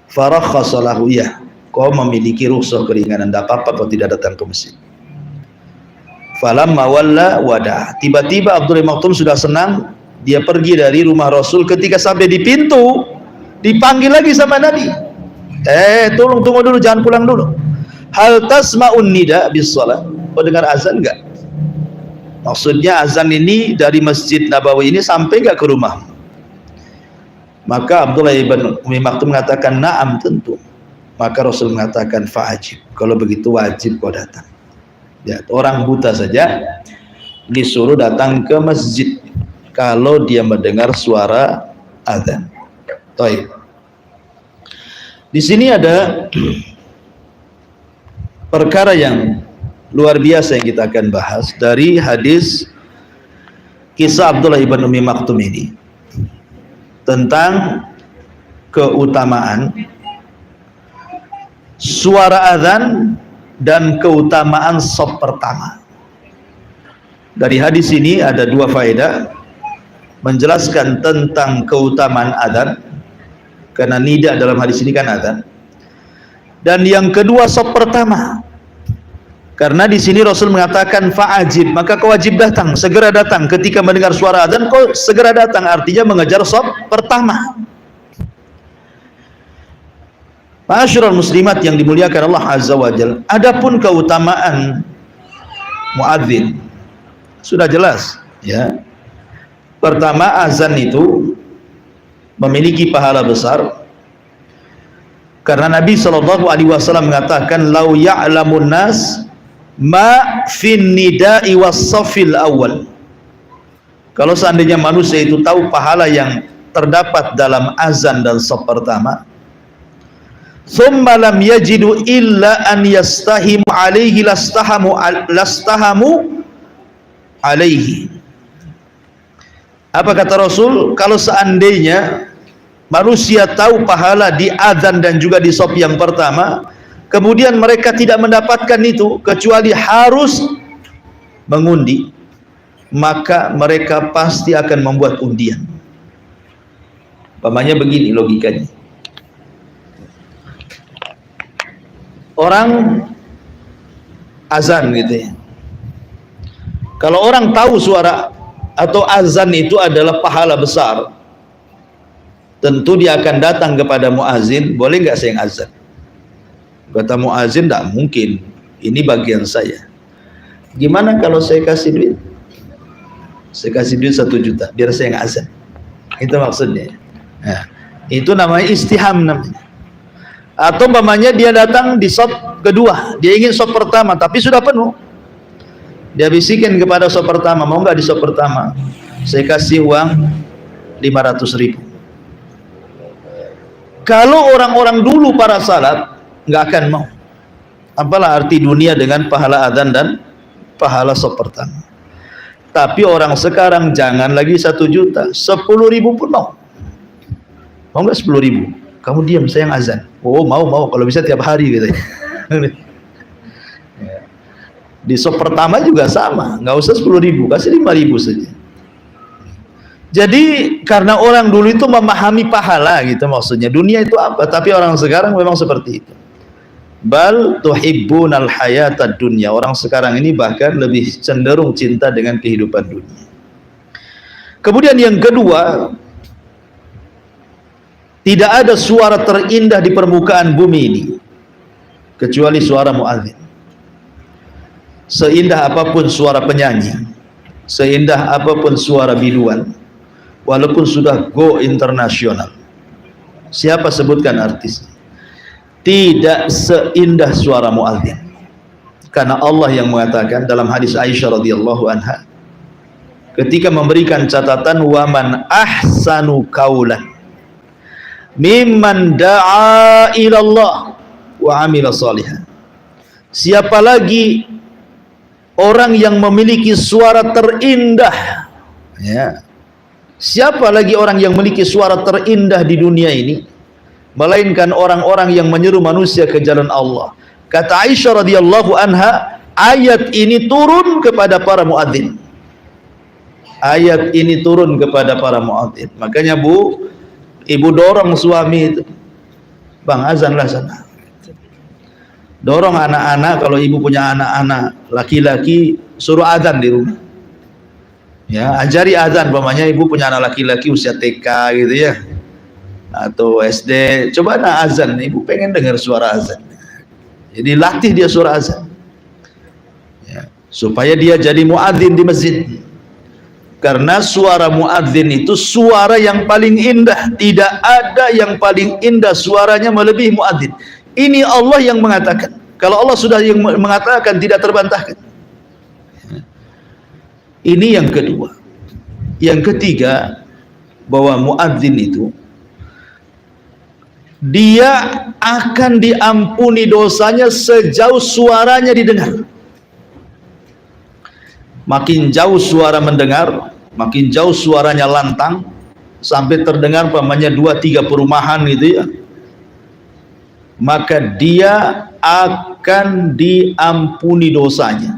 farakhasa lahu, ya, kau memiliki rukhsah keringanan, tidak apa-apa kau tidak datang ke masjid. Falamma walla wada. Tiba-tiba Abdullah Maktum sudah senang, dia pergi dari rumah Rasul. Ketika sampai di pintu, dipanggil lagi sama Nabi. Tunggu dulu, jangan pulang dulu. Hal tasma'un nida bis shalah. Kau dengar azan enggak? Maksudnya azan ini dari Masjid Nabawi ini sampai gak ke rumah? Maka Abdullah ibn Umi Maktum mengatakan, na'am, tentu. Maka Rasul mengatakan, fa'ajib, kalau begitu wajib kau datang. Ya, orang buta saja disuruh datang ke masjid kalau dia mendengar suara azan. Baik. Di sini ada perkara yang luar biasa yang kita akan bahas dari hadis kisah Abdullah ibn Umi Maktum ini tentang keutamaan suara azan dan keutamaan shaf pertama. Dari hadis ini ada dua faedah, menjelaskan tentang keutamaan azan karena nida dalam hadis ini kan azan, dan yang kedua shaf pertama. Karena di sini Rasul mengatakan fa'ajib, maka kau wajib datang, segera datang ketika mendengar suara azan, kau segera datang, artinya mengejar shaf pertama. Ma'asyiral muslimat yang dimuliakan Allah Azza wa Jalla, adapun keutamaan muadzin sudah jelas, ya. Pertama, azan itu memiliki pahala besar karena Nabi SAW mengatakan, lau ya'lamun nas ma fin nida'i was-safil awal. Kalau seandainya manusia itu tahu pahala yang terdapat dalam azan dan shaf pertama, thumma lam yajidu illa an yastahimu alaihi lastahamu alaihi. Apa kata Rasul? Kalau seandainya manusia tahu pahala di azan dan juga di shaf yang pertama, kemudian mereka tidak mendapatkan itu kecuali harus mengundi, maka mereka pasti akan membuat undian. Umpamanya begini logikanya, orang azan gitu ya, kalau orang tahu suara atau azan itu adalah pahala besar, tentu dia akan datang kepada muazin, boleh nggak saya yang azan? Kata muazin, tidak mungkin, ini bagian saya. Gimana kalau saya kasih duit? Saya kasih duit 1 juta biar saya yang azan. Itu maksudnya. Nah, itu namanya istiham namanya. Atau umpamanya dia datang di shaf kedua, dia ingin shaf pertama tapi sudah penuh, dia bisikin kepada shaf pertama, mau nggak di shaf pertama? Saya kasih uang 500.000. Kalau orang-orang dulu para salaf nggak akan mau. Apalah arti dunia dengan pahala azan dan pahala shaf pertama. Tapi orang sekarang jangan lagi 1 juta, 10.000 pun mau. Mau nggak 10.000? Kamu diam, saya yang azan. Oh mau, kalau bisa tiap hari gitu. Di shaf pertama juga sama, nggak usah 10.000, kasih 5.000 saja. Jadi karena orang dulu itu memahami pahala gitu, maksudnya dunia itu apa, tapi orang sekarang memang seperti itu. Bal tuhibbunal hayatad dunya, orang sekarang ini bahkan lebih cenderung cinta dengan kehidupan dunia. Kemudian yang kedua, tidak ada suara terindah di permukaan bumi ini kecuali suara muadzin. Seindah apapun suara penyanyi, seindah apapun suara biduan, walaupun sudah go internasional, siapa sebutkan artisnya, tidak seindah suara muadzin. Karena Allah yang mengatakan dalam hadis Aisyah radhiyallahu anha ketika memberikan catatan, waman ahsanu qaulan mimman da'a ilallah wa amila salihan. Siapa lagi orang yang memiliki suara terindah, ya, siapa lagi orang yang memiliki suara terindah di dunia ini melainkan orang-orang yang menyeru manusia ke jalan Allah. Kata Aisyah radhiyallahu anha, ayat ini turun kepada para muadzin. Ayat ini turun kepada para muadzin. Makanya ibu dorong suami itu, bang azanlah sana. Dorong anak-anak, kalau ibu punya anak-anak laki-laki, suruh azan di rumah. Ya, ajari azan, umpamanya ibu punya anak laki-laki usia TK gitu ya, atau SD, coba azan, ibu pengen dengar suara azan, jadi latih dia suara azan, ya. supaya dia jadi muadzin di masjid. Karena suara muadzin itu suara yang paling indah, tidak ada yang paling indah suaranya melebihi muadzin. Ini Allah yang mengatakan. Kalau Allah sudah yang mengatakan, tidak terbantahkan. Ini yang kedua. Yang ketiga, bahwa muadzin itu dia akan diampuni dosanya sejauh suaranya didengar. Makin jauh suara mendengar, makin jauh suaranya lantang, sampai terdengar pamannya 2-3 perumahan gitu ya, maka dia akan diampuni dosanya.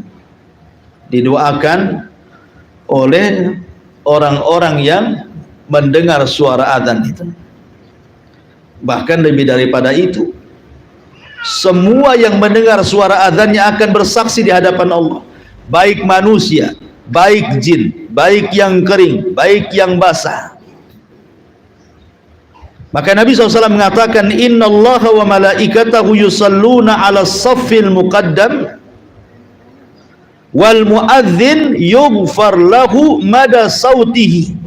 Didoakan oleh orang-orang yang mendengar suara adzan itu. Bahkan lebih daripada itu, semua yang mendengar suara adzannya akan bersaksi di hadapan Allah. Baik manusia, baik jin, baik yang kering, baik yang basah. Maka Nabi SAW mengatakan, Inna Allah wa malaikatahu yusalluna ala saffil muqaddam wal muadzin yughfar lahu mada sautihi.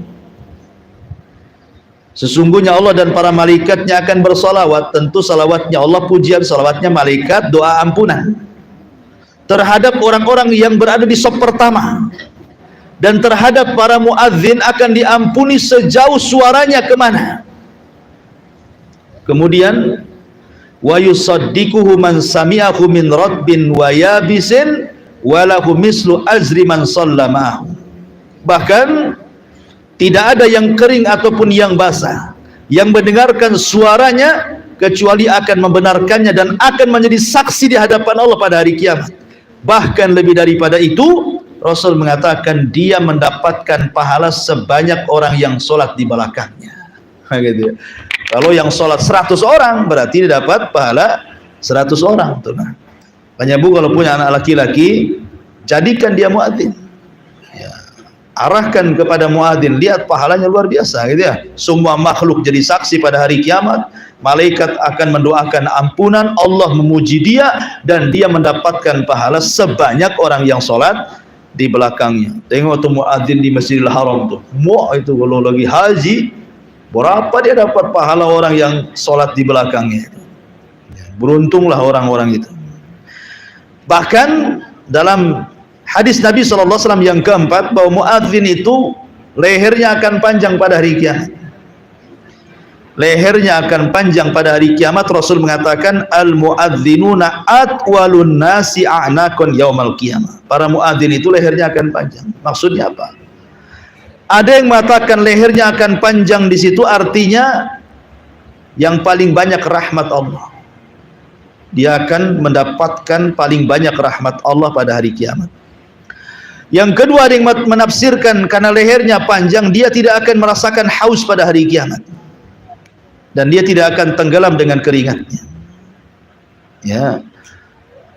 Sesungguhnya Allah dan para malaikatnya akan bersalawat. Tentu salawatnya Allah, pujian, salawatnya malaikat, doa ampunan terhadap orang-orang yang berada di saf pertama, dan terhadap para muadzin akan diampuni sejauh suaranya kemana. Kemudian wa yusaddiquhu man sami'ahu min radbin wa yabisin wa lahu mislu ajri man sallamahu. Bahkan tidak ada yang kering ataupun yang basah yang mendengarkan suaranya kecuali akan membenarkannya dan akan menjadi saksi di hadapan Allah pada hari kiamat. Bahkan lebih daripada itu, Rasul mengatakan dia mendapatkan pahala sebanyak orang yang sholat di belakangnya. Gitu ya. Kalau yang sholat 100 orang berarti dia dapat pahala 100 orang. Nah, makanya Bu, kalau punya anak laki-laki, jadikan dia muadzin. Ya, arahkan kepada muadzin, lihat pahalanya luar biasa gitu ya. Semua makhluk jadi saksi pada hari kiamat. Malaikat akan mendoakan ampunan, Allah memuji dia, dan dia mendapatkan pahala sebanyak orang yang sholat di belakangnya. Tengok tuh muadzin di Masjidil Haram tuh, itu kalau lagi haji, berapa dia dapat pahala orang yang sholat di belakangnya. Beruntunglah orang-orang itu. Bahkan dalam hadis Nabi SAW yang keempat, bahwa muadzin itu lehernya akan panjang pada hari kiamat. Lehernya akan panjang pada hari kiamat. Rasul mengatakan, al-muadzinuna atwalun nasi a'naqan yaumal qiyamah. Para muadzin itu lehernya akan panjang. Maksudnya apa? Ada yang mengatakan lehernya akan panjang, di situ artinya yang paling banyak rahmat Allah. Dia akan mendapatkan paling banyak rahmat Allah pada hari kiamat. Yang kedua, ada yang menafsirkan karena lehernya panjang, dia tidak akan merasakan haus pada hari kiamat. Dan dia tidak akan tenggelam dengan keringatnya. Ya,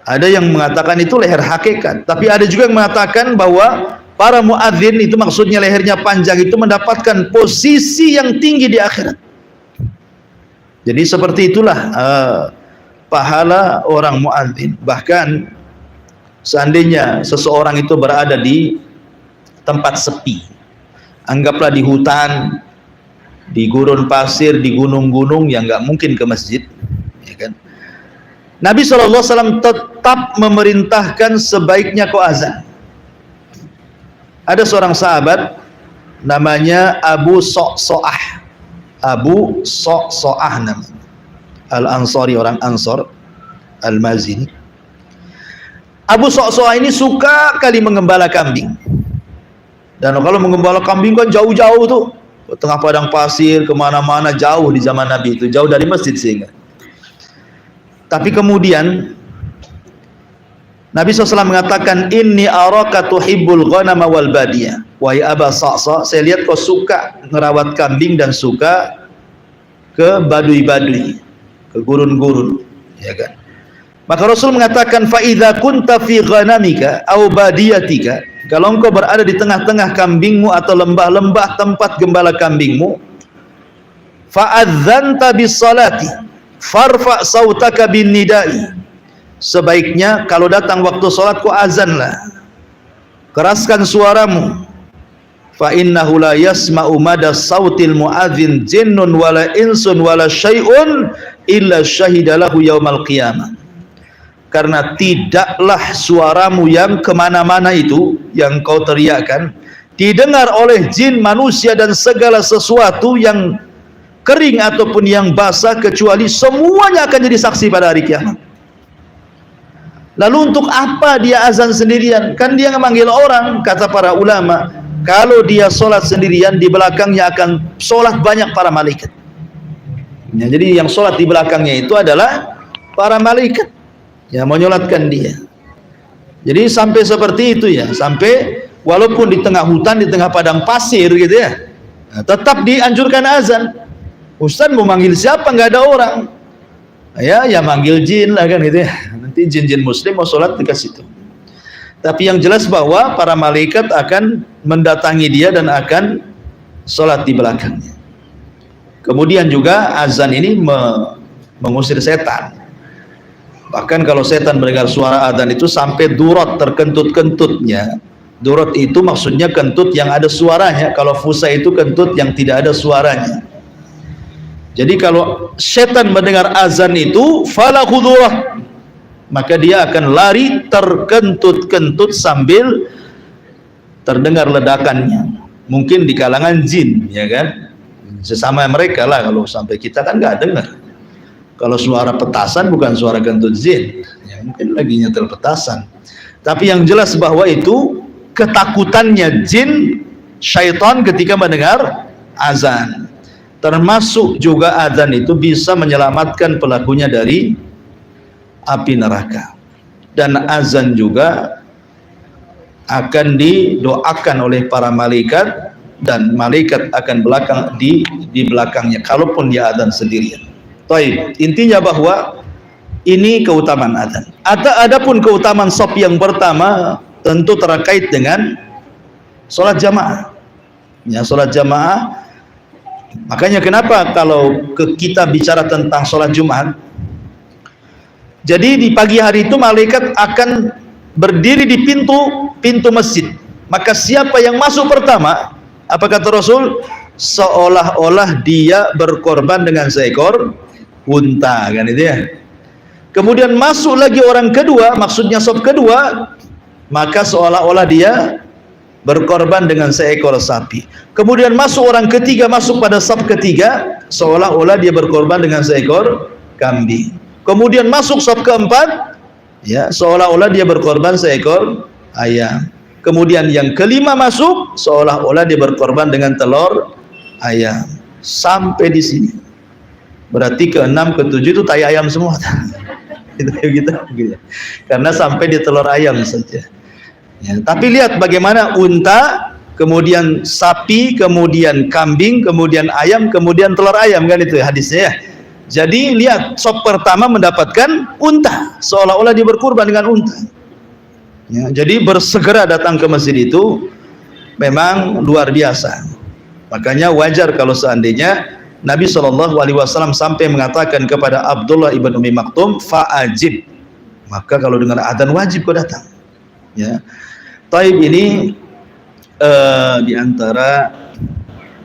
ada yang mengatakan itu leher hakikat, tapi ada juga yang mengatakan bahwa para muadzin itu maksudnya lehernya panjang itu mendapatkan posisi yang tinggi di akhirat. Jadi seperti itulah pahala orang muadzin. Bahkan seandainya seseorang itu berada di tempat sepi, anggaplah di hutan, di gurun pasir, di gunung-gunung yang nggak mungkin ke masjid, ya kan? Nabi SAW tetap memerintahkan sebaiknya kau azan. Ada seorang sahabat namanya Abu So'so'ah. Abu So'so'ah namanya, Al-Ansari, orang Ansor, Al-Mazini. Abu So'so'ah ini suka kali mengembala kambing. Dan kalau mengembala kambing kan jauh-jauh tuh, tengah padang pasir, kemana-mana, jauh di zaman Nabi itu, jauh dari masjid sehingga. Tapi kemudian Nabi SAW mengatakan, Inni araka tuhibbul ghanama wal badiyah. Wahai Aba Sa'sa, saya lihat kau suka merawat kambing dan suka ke badui-badui, ke gurun-gurun, ya kan? Maka Rasul mengatakan, fa idza kunta fi ghanamika aw badiyatika, kalau engkau berada di tengah-tengah kambingmu atau lembah-lembah tempat gembala kambingmu, fa'adzanta bis salati farfa sautaka bin nidai, sebaiknya kalau datang waktu salat kau azanlah, keraskan suaramu, fa innahu la yasma'u mada sautil muadzin jinnun wala insun wala syai'un illa syahida lahu yaumal qiyamah. Karena tidaklah suaramu yang kemana-mana itu, yang kau teriakkan, didengar oleh jin, manusia, dan segala sesuatu yang kering ataupun yang basah, kecuali semuanya akan jadi saksi pada hari kiamat. Lalu untuk apa dia azan sendirian? Kan dia memanggil orang. Kata para ulama, kalau dia sholat sendirian, di belakangnya akan sholat banyak para malaikat. Ya, jadi yang sholat di belakangnya itu adalah para malaikat yang menyolatkan dia. Jadi sampai seperti itu ya, sampai walaupun di tengah hutan, di tengah padang pasir gitu ya, nah, tetap dianjurkan azan. Ustaz mau manggil siapa? Nggak ada orang. Ya manggil jin lah kan gitu ya. Nanti jin-jin muslim mau sholat dekat situ. Tapi yang jelas bahwa para malaikat akan mendatangi dia dan akan sholat di belakangnya. Kemudian juga azan ini mengusir setan. Bahkan kalau setan mendengar suara azan itu sampai durot, terkentut-kentutnya. Durot itu maksudnya kentut yang ada suaranya. Kalau fusa itu kentut yang tidak ada suaranya. Jadi kalau setan mendengar azan itu falahu durah, maka dia akan lari terkentut-kentut sambil terdengar ledakannya. Mungkin di kalangan jin, ya kan, sesama mereka lah. Kalau sampai kita kan nggak dengar. Kalau suara petasan bukan suara kentut jin, ya, mungkin lagi nyetel petasan. Tapi yang jelas bahwa itu ketakutannya jin, syaitan ketika mendengar azan. Termasuk juga azan itu bisa menyelamatkan pelakunya dari api neraka. Dan azan juga akan didoakan oleh para malaikat, dan malaikat akan di belakangnya kalaupun dia azan sendirian. Baik, intinya bahwa ini keutamaan azan. Adapun keutamaan shaf yang pertama tentu terkait dengan sholat jamaah. Ya, sholat jamaah. Makanya kenapa kalau kita bicara tentang sholat Jumat, jadi di pagi hari itu malaikat akan berdiri di pintu masjid. Maka siapa yang masuk pertama, apa kata Rasul? Seolah-olah dia berkorban dengan seekor unta, kan itu ya. Kemudian masuk lagi orang kedua, maksudnya shaf kedua, maka seolah-olah dia berkorban dengan seekor sapi. Kemudian masuk orang ketiga, masuk pada shaf ketiga, seolah-olah dia berkorban dengan seekor kambing. Kemudian masuk shaf keempat, ya, seolah-olah dia berkorban seekor ayam. Kemudian yang kelima masuk, seolah-olah dia berkorban dengan telur ayam. Sampai di sini. Berarti ke-6, ke-7 itu tai ayam semua. Itu gitu. Karena sampai di telur ayam saja. Ya, tapi lihat bagaimana unta, kemudian sapi, kemudian kambing, kemudian ayam, kemudian telur ayam, kan itu hadisnya ya. Jadi lihat, shaf pertama mendapatkan unta, seolah-olah dia berkurban dengan unta. Ya, jadi bersegera datang ke masjid itu memang luar biasa. Makanya wajar kalau seandainya Nabi SAW sampai mengatakan kepada Abdullah ibn Umi Maktum, fa'ajib, maka kalau dengar adzan wajib kau datang. Ya. Taib ini di antara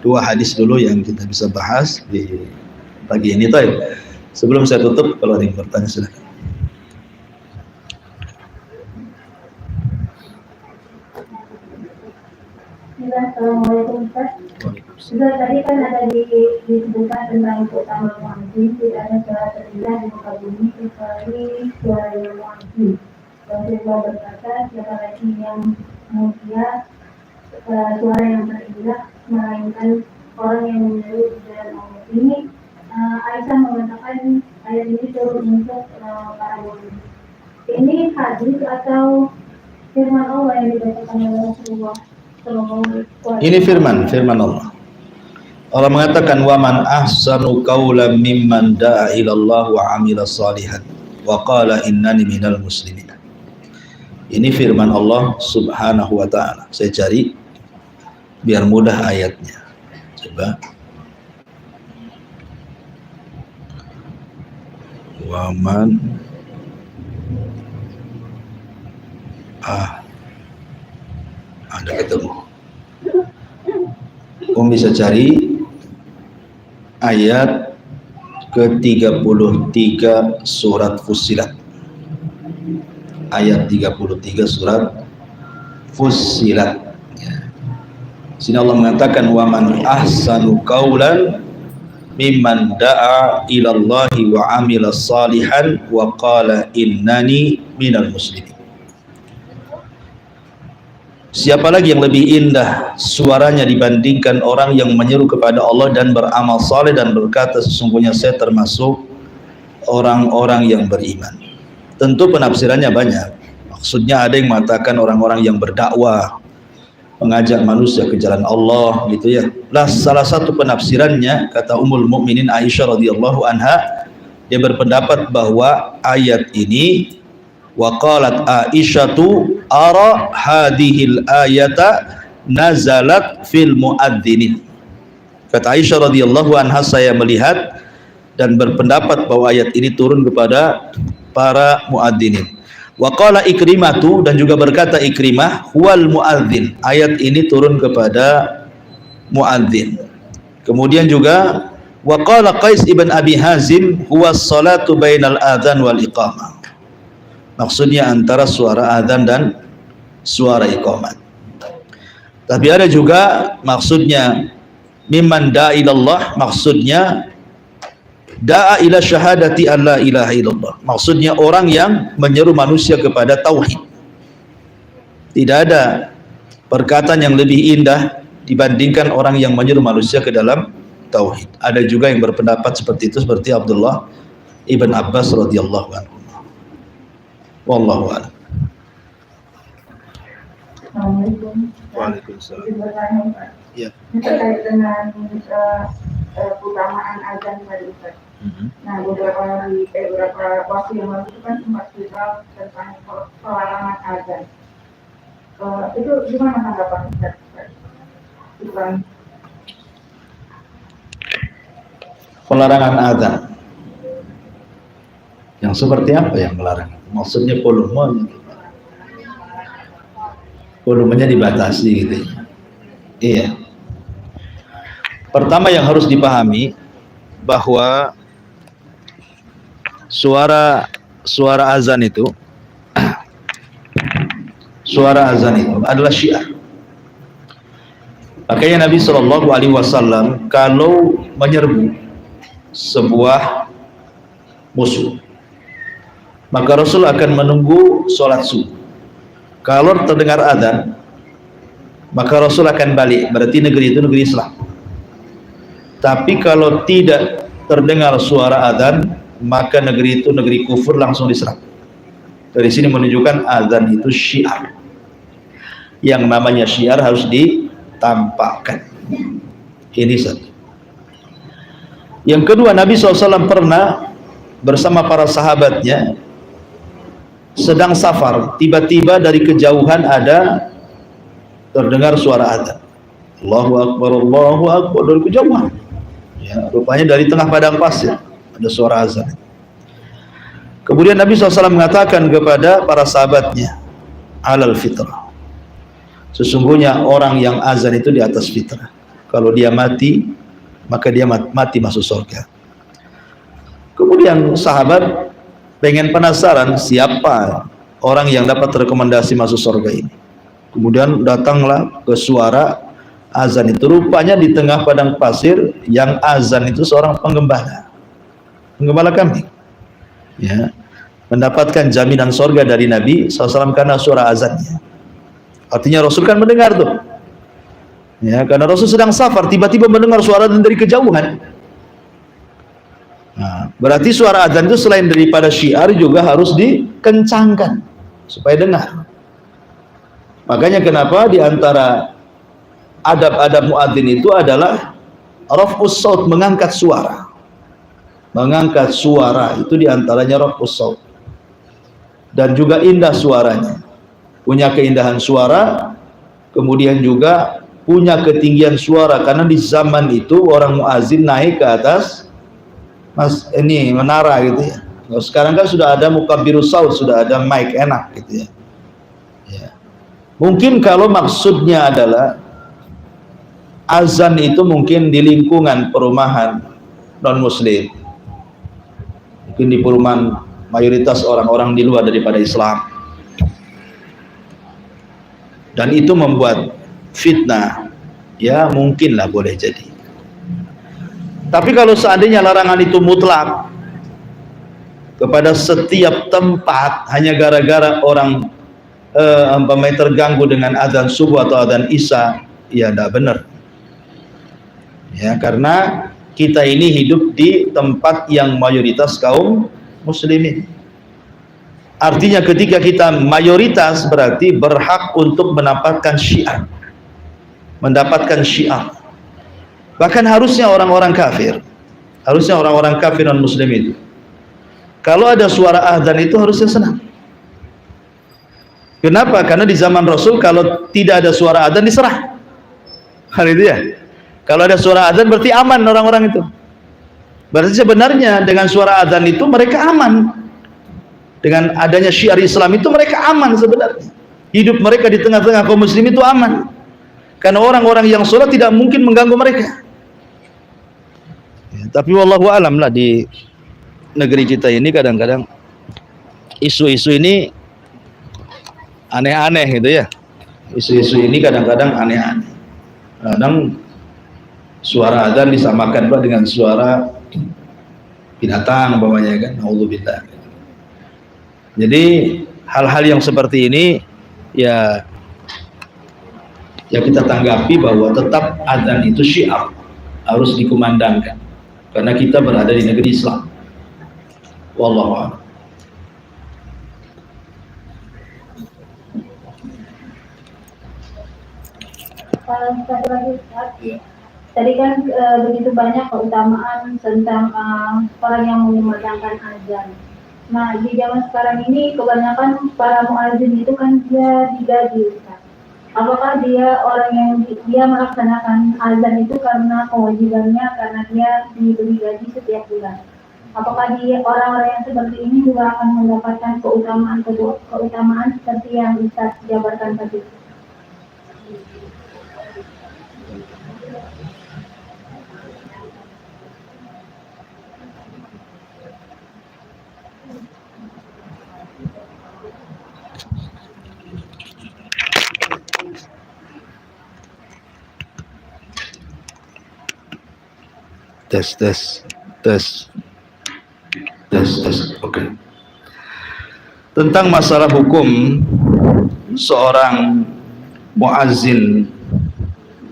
dua hadis dulu yang kita bisa bahas di pagi ini. Taib. Sebelum saya tutup, kalau ada yang bertanya silakan. Assalamualaikum Ustaz. Sudah tadi kan ada disebutkan tentang keutamaan muadzin, tidak ada suara terindah di muka bumi kecuali suara muadzin. Rasulullah berkata, siapa lagi yang mulia suara yang terindah melainkan orang yang menyeru di dalam ayat ini. Aisyah mengatakan ayat ini turun untuk para muadzin. Ini hadis atau firman Allah yang dibacakan oleh Rasulullah? Ini firman Allah. Allah mengatakan, wa man ahsanu qawlan mimman da'a ila Allah wa 'amila shalihan wa qala innani minal muslimin. Ini firman Allah Subhanahu wa taala. Saya cari biar mudah ayatnya. Coba. Wa man Ada ketemu. Bisa cari ayat ke-33 surat Fussilat. Ayat 33 surat Fussilat. Sini Allah mengatakan wa man ahsanu qaulan mimman da'a ilallahi wa amila salihan wa qala innani minal muslimin. Siapa lagi yang lebih indah suaranya dibandingkan orang yang menyeru kepada Allah dan beramal saleh dan berkata sesungguhnya saya termasuk orang-orang yang beriman. Tentu penafsirannya banyak. Maksudnya ada yang mengatakan orang-orang yang berdakwah, mengajak manusia ke jalan Allah gitu ya. Lah salah satu penafsirannya kata Ummul Mukminin Aisyah radhiyallahu anha, dia berpendapat bahwa ayat ini wa qalat Aisyatu ara hadhil ayata nazalat fil muadzinin. Kata Aisyah radhiyallahu anha, saya melihat dan berpendapat bahwa ayat ini turun kepada para muadzinin. Wa qala Ikrimatu, dan juga berkata Ikrimah, huwal muadzin, ayat ini turun kepada muadzin. Kemudian juga wa qala Qais ibn Abi Hazim, huwas salatu bainal adzan wal iqamah. Maksudnya antara suara adzan dan suara iqamat. Tapi ada juga maksudnya mimman da'a ilallah, maksudnya da'a ila syahadati an la ilaha illallah, maksudnya orang yang menyeru manusia kepada tauhid. Tidak ada perkataan yang lebih indah dibandingkan orang yang menyeru manusia ke dalam tauhid. Ada juga yang berpendapat seperti itu, seperti Abdullah ibn Abbas radhiyallahu anhu. Wallahu a'lam. Assalamualaikum. Waalaikumsalam. Ya. Ini terkait dengan keutamaan azan tadi Ustaz. Nah, beberapa waktu yang lalu itu kan sempat viral tentang pelarangan azan. Itu gimana tanggapan Ustaz? Pelarangan azan. Yang seperti apa yang melarang? Maksudnya volumenya dibatasi gitu ya. Iya. Pertama yang harus dipahami bahwa suara azan itu adalah syiar. Makanya Nabi SAW kalau menyerbu sebuah musuh, maka Rasul akan menunggu sholat subuh. Kalau terdengar adzan, maka Rasul akan balik, berarti negeri itu negeri Islam. Tapi kalau tidak terdengar suara adzan, maka negeri itu negeri kufur, langsung diserang. Dari sini menunjukkan adzan itu syiar. Yang namanya syiar harus ditampakkan. Ini satu. Yang kedua, Nabi SAW pernah bersama para sahabatnya sedang safar, tiba-tiba dari kejauhan ada terdengar suara adzan. Allahu Akbar dari kejauhan. Ya, rupanya dari tengah padang pasir ada suara azan. Kemudian Nabi SAW mengatakan kepada para sahabatnya, alal fitrah, sesungguhnya orang yang azan itu di atas fitrah. Kalau dia mati, maka dia mati masuk surga. Kemudian sahabat pengen penasaran siapa orang yang dapat rekomendasi masuk surga ini. Kemudian datanglah ke suara azan itu. Rupanya di tengah padang pasir yang azan itu seorang penggembala kambing. Ya, mendapatkan jaminan surga dari Nabi SAW karena suara azannya. Artinya Rasul kan mendengar tuh. Ya, karena Rasul sedang safar, tiba-tiba mendengar suara azan dari kejauhan. Nah, berarti suara azan itu selain daripada syiar juga harus dikencangkan supaya dengar. Makanya kenapa di antara adab-adab muadzin itu adalah raf'us saut, mengangkat suara. Mengangkat suara itu di antaranya raf'us saut. Dan juga indah suaranya. Punya keindahan suara, kemudian juga punya ketinggian suara, karena di zaman itu orang muadzin naik ke atas menara gitu ya. Sekarang kan sudah ada mukabbirus saut, sudah ada mic enak gitu ya. Ya. Mungkin kalau maksudnya adalah azan itu mungkin di lingkungan perumahan non muslim, mungkin di perumahan mayoritas orang-orang di luar daripada Islam, dan itu membuat fitnah, ya mungkinlah, boleh jadi. Tapi kalau seandainya larangan itu mutlak kepada setiap tempat hanya gara-gara orang terganggu dengan azan subuh atau azan isya, ya tidak benar. Ya, karena kita ini hidup di tempat yang mayoritas kaum muslimin. Artinya ketika kita mayoritas berarti berhak untuk mendapatkan syiar. Bahkan harusnya orang-orang kafir non muslim itu, kalau ada suara azan itu harusnya senang. Kenapa? Karena di zaman Rasul kalau tidak ada suara azan diserah. Hal itu ya. Kalau ada suara azan berarti aman orang-orang itu. Berarti sebenarnya dengan suara azan itu mereka aman. Dengan adanya syiar Islam itu mereka aman sebenarnya. Hidup mereka di tengah-tengah kaum muslim itu aman. Karena orang-orang yang sholat tidak mungkin mengganggu mereka. Ya, tapi wallahu alam lah, di negeri kita ini kadang-kadang isu-isu ini aneh-aneh gitu ya. Isu-isu ini kadang-kadang aneh-aneh. Kadang suara azan disamakan dengan suara binatang umpamanya kan, naudzubillah. Jadi hal-hal yang seperti ini ya kita tanggapi bahwa tetap azan itu syiar, harus dikumandangkan karena kita berada di negeri Islam. Wallahu a'lam. Satu lagi, tadi kan begitu banyak keutamaan tentang orang yang mengumandangkan azan. Nah, di zaman sekarang ini kebanyakan para muadzin itu kan dia digaji, Ustaz. Apakah dia orang yang dia melaksanakan azan itu karena kewajibannya, karena dia diberi gaji setiap bulan? Apakah dia orang-orang yang seperti ini juga akan mendapatkan keutamaan seperti yang Ustaz jabarkan tadi? Tes. Oke. Tentang masalah hukum seorang muazzin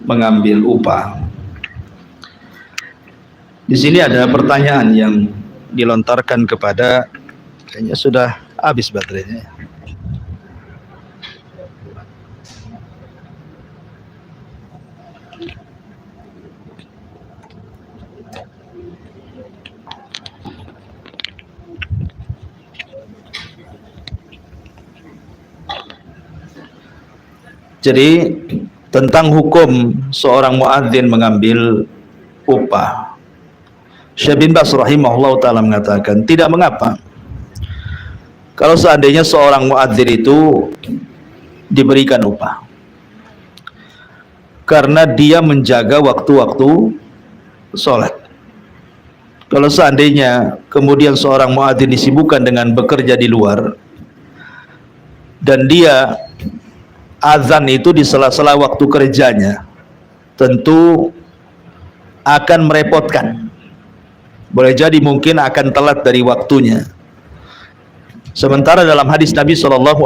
mengambil upah. Di sini ada pertanyaan yang dilontarkan kepada, kayaknya sudah habis baterainya. Jadi tentang hukum seorang muadzin mengambil upah, Syekh bin Baz rahimahullah ta'ala mengatakan tidak mengapa kalau seandainya seorang muadzin itu diberikan upah, karena dia menjaga waktu-waktu sholat. Kalau seandainya kemudian seorang muadzin disibukkan dengan bekerja di luar dan dia azan itu di sela-sela waktu kerjanya, tentu akan merepotkan. Boleh jadi mungkin akan telat dari waktunya. Sementara dalam hadis Nabi SAW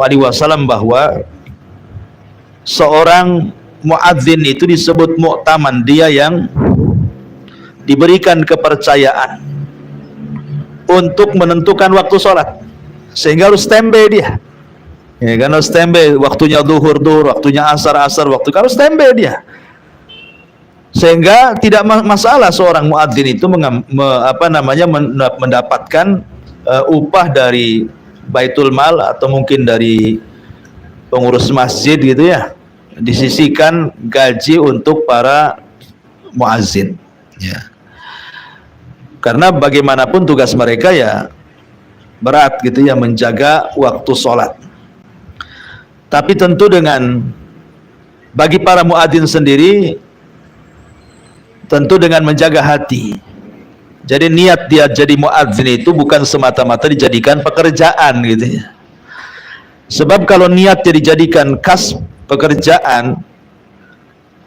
bahwa seorang muadzin itu disebut mu'taman, dia yang diberikan kepercayaan untuk menentukan waktu sholat, sehingga harus standby dia. Ya, kan harus standby, waktunya zuhur, waktunya asar, waktu harus standby dia. Sehingga tidak masalah seorang muadzin itu mendapatkan upah dari Baitul Mal atau mungkin dari pengurus masjid gitu ya. Disisihkan gaji untuk para muadzin. Ya. Karena bagaimanapun tugas mereka ya berat gitu ya, menjaga waktu sholat. Tapi tentu bagi para muadzin sendiri, tentu dengan menjaga hati. Jadi niat dia jadi muadzin itu bukan semata-mata dijadikan pekerjaan gitu ya. Sebab kalau niatnya dijadikan kas pekerjaan,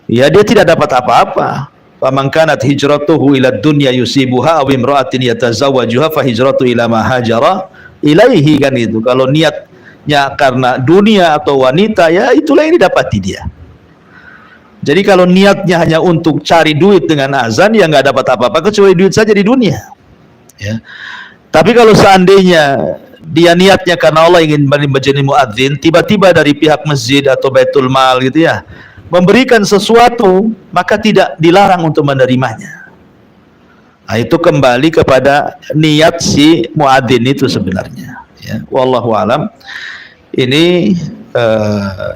ya dia tidak dapat apa-apa. Faman kanat hijratuhu ila dunya yusibuha aw imra'atin yatazawwajuha fa hijratu ila ma hajara ilaihi, kan itu. Kalau niatnya karena dunia atau wanita, ya itulah yang didapati dia. Jadi kalau niatnya hanya untuk cari duit dengan azan, ya nggak dapat apa-apa kecuali duit saja di dunia. Ya. Tapi kalau seandainya dia niatnya karena Allah ingin menjadi muadzin, tiba-tiba dari pihak masjid atau baitul mal gitu ya, memberikan sesuatu, maka tidak dilarang untuk menerimanya. Nah, itu kembali kepada niat si muadzin itu sebenarnya. Ya. Wallahu alam. Ini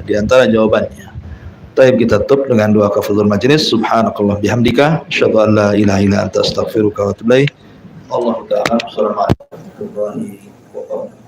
diantara jawabannya. Baik, kita tutup dengan doa kafaratul majlis. Subhanakallah bihamdika, asyhadu an la ilaha illa anta astaghfiruka wa atubu ilaik. Allahu ta'ala. Assalamualaikum warahmatullahi wabarakatuh.